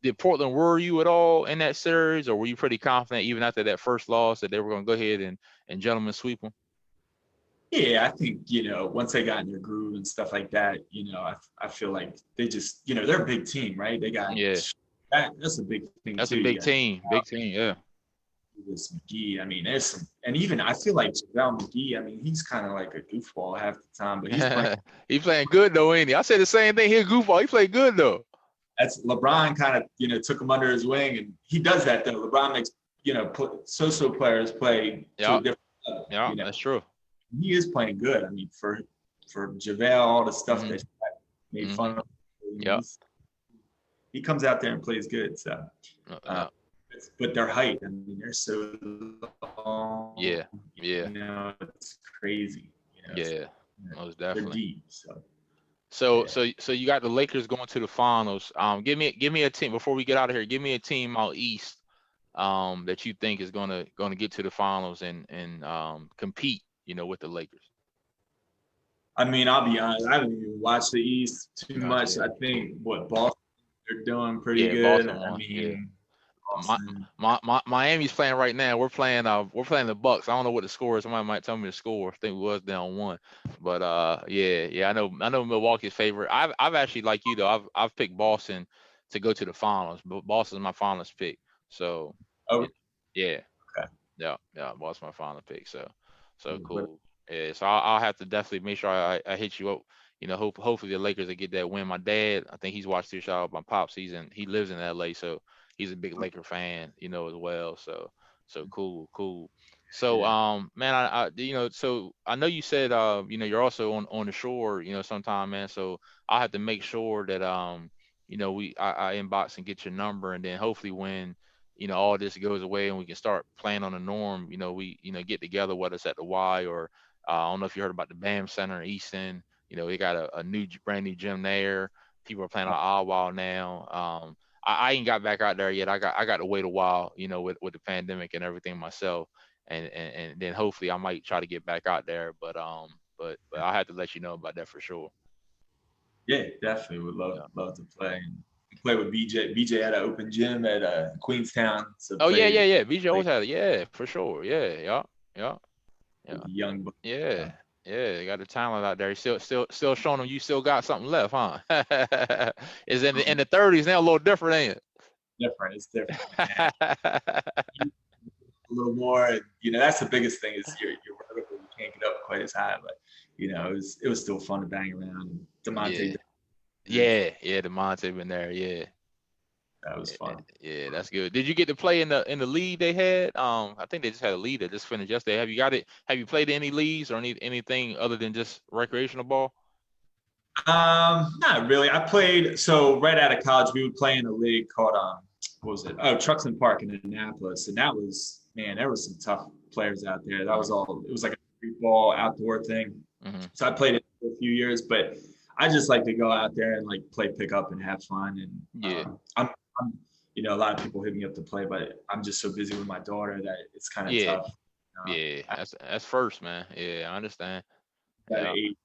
did Portland worry you at all in that series, or were you pretty confident even after that first loss that they were going to go ahead and gentlemen sweep them? Yeah, I think, once they got in their groove and stuff like that, I feel like they just, they're a big team, right? They got that's a big thing. That's too. a big team. Big team, yeah. This McGee. I mean, there's some, and even I feel like JaVale McGee. I mean, he's kind of like a goofball half the time, but he's playing. He playing good though, ain't he? I said the same thing. He a goofball. He played good though. That's LeBron kind of took him under his wing, and he does that though. LeBron makes so players play to a Yeah, different level. yeah, that's true. He is playing good. I mean, for JaVale, all the stuff Mm-hmm. that made Mm-hmm. fun of. Yeah. He comes out there and plays good. So, Yeah. but their height, I mean, they're so long. Yeah. Yeah. It's crazy. Yeah. Most They're definitely. deep. So you got the Lakers going to the finals. Give me a team before we get out of here. Give me a team out east that you think is gonna get to the finals and compete, with the Lakers. I mean, I'll be honest. I haven't even watched the East too Gotcha. much. I think what Boston, they're doing pretty Yeah, good. Boston I won. Yeah. mean, Boston. Miami's playing right now. We're playing the Bucks. I don't know what the score is. Somebody might tell me the score. I think we was down 1. But yeah, I know Milwaukee's favorite. I've actually, like you though, I've picked Boston to go to the finals. But Boston's my finals pick. So Oh, yeah. okay. Yeah, Boston's my final pick. So But cool. Yeah, so I'll have to definitely make sure I hit you up. Hopefully the Lakers will get that win. My dad, I think he's watched this show. My pops, he lives in LA, so he's a big Laker fan, as well. So cool. So yeah, man, so I know you said you're also on the shore, sometime, man. So I'll have to make sure that I inbox and get your number, and then hopefully when all this goes away and we can start playing on the norm, we get together, whether it's at the Y or I don't know if you heard about the BAM Center in Easton. They got a brand new gym there. People are playing on Ottawa now. I ain't got back out there yet. I got to wait a while, with the pandemic and everything myself, and then hopefully I might try to get back out there. But I had to let you know about that for sure. yeah, definitely would Yeah. love to play. Play with BJ. BJ had an open gym at Queenstown. So Oh yeah, played, BJ always had it. Yeah, for sure. Yeah. with the young buck. Yeah, yeah, they got the talent out there. He's still showing them you still got something left, huh? Is in the 30s now, a little different, ain't Different. It's different. Man. it? A little more. That's the biggest thing is your vertical. You can't get up quite as high, but it was still fun to bang around. Yeah, Demonte, the Monte been there. Yeah, that was fun. yeah, that's good. Did you get to play in the league they had? I think they just had a league that just finished yesterday. Have you got it? Have you played any leagues or anything other than just recreational ball? Not really. I played so right out of college, we would play in a league called what was it? Oh, Truxton Park in Indianapolis, and that was there was some tough players out there. That was all. It was like a street ball outdoor thing. Mm-hmm. So I played it for a few years, but I just like to go out there and like play pickup and have fun. And Yeah. I'm a lot of people hit me up to play, but I'm just so busy with my daughter that it's kind of Yeah. tough. Yeah, that's first, man. Yeah, I understand. At Yeah. age,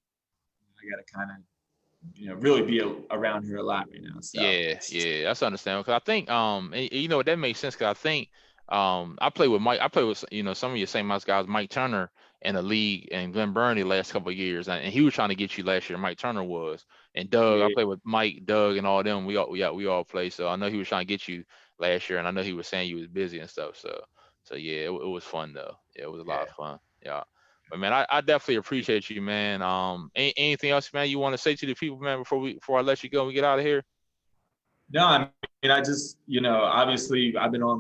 I got to kind of really be around here a lot right now. So Yeah, that's understandable. Cause I think that makes sense. Cause I think I play with Mike. I play with some of your St. Mouse guys, Mike Turner in the league and Glenn Burney last couple of years, and he was trying to get you last year. Mike Turner was, and Doug. I yeah, played with Mike, Doug, and all them. We all play. So I know he was trying to get you last year, and I know he was saying you was busy and stuff. So yeah, it was fun though. Yeah, it was a lot of fun. Yeah. But man, I definitely appreciate you, man. Anything else, man, you want to say to the people, man, before I let you go and we get out of here? no, I mean, I just obviously I've been on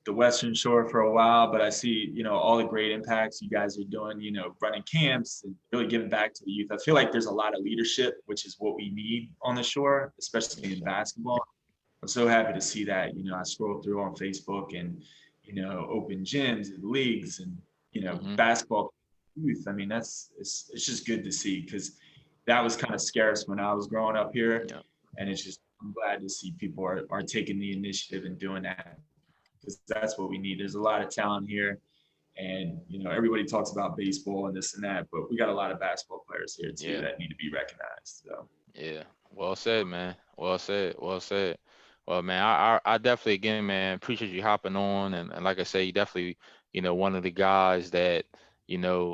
the Western Shore for a while, but I see all the great impacts you guys are doing. Running camps and really giving back to the youth. I feel like there's a lot of leadership, which is what we need on the shore, especially in basketball. I'm so happy to see that. I scroll through on Facebook and open gyms and leagues and Mm-hmm. basketball youth. I mean, it's just good to see because that was kind of scarce when I was growing up here, Yeah. and I'm glad to see people are taking the initiative and doing that because that's what we need. There's a lot of talent here, and everybody talks about baseball and this and that, but we got a lot of basketball players here too that need to be recognized. So Yeah. Well said, man. Well said. Well said. Well, man, I definitely, again, man, appreciate you hopping on. And like I say, you definitely, one of the guys that,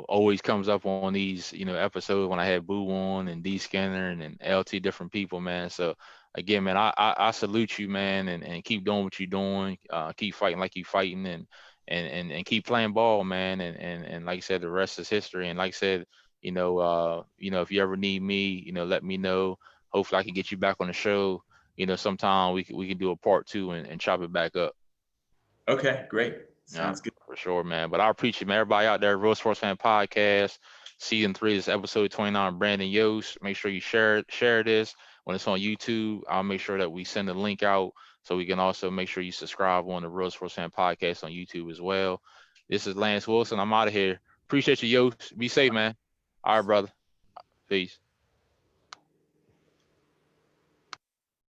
always comes up on these, episodes when I had Boo on and D Skinner and LT, different people, man. So again, man, I salute you, man, and keep doing what you're doing. Keep fighting like you fighting. and keep playing ball, man. And like I said, the rest is history. And like I said, if you ever need me, let me know. Hopefully I can get you back on the show. Sometime we can do a part two and chop it back up. Okay, great. Yeah, Sounds good. for sure, man. But I appreciate, man, everybody out there. Real Sports Fan Podcast, season 3, this is episode 29. Brandon Yost. Make sure you share this when it's on YouTube. I'll make sure that we send the link out so we can also make sure you subscribe on the Real Sports Fan Podcast on YouTube as well. This is Lance Wilson. I'm out of here. Appreciate you, Yost. Be safe, man. All right, brother. Peace.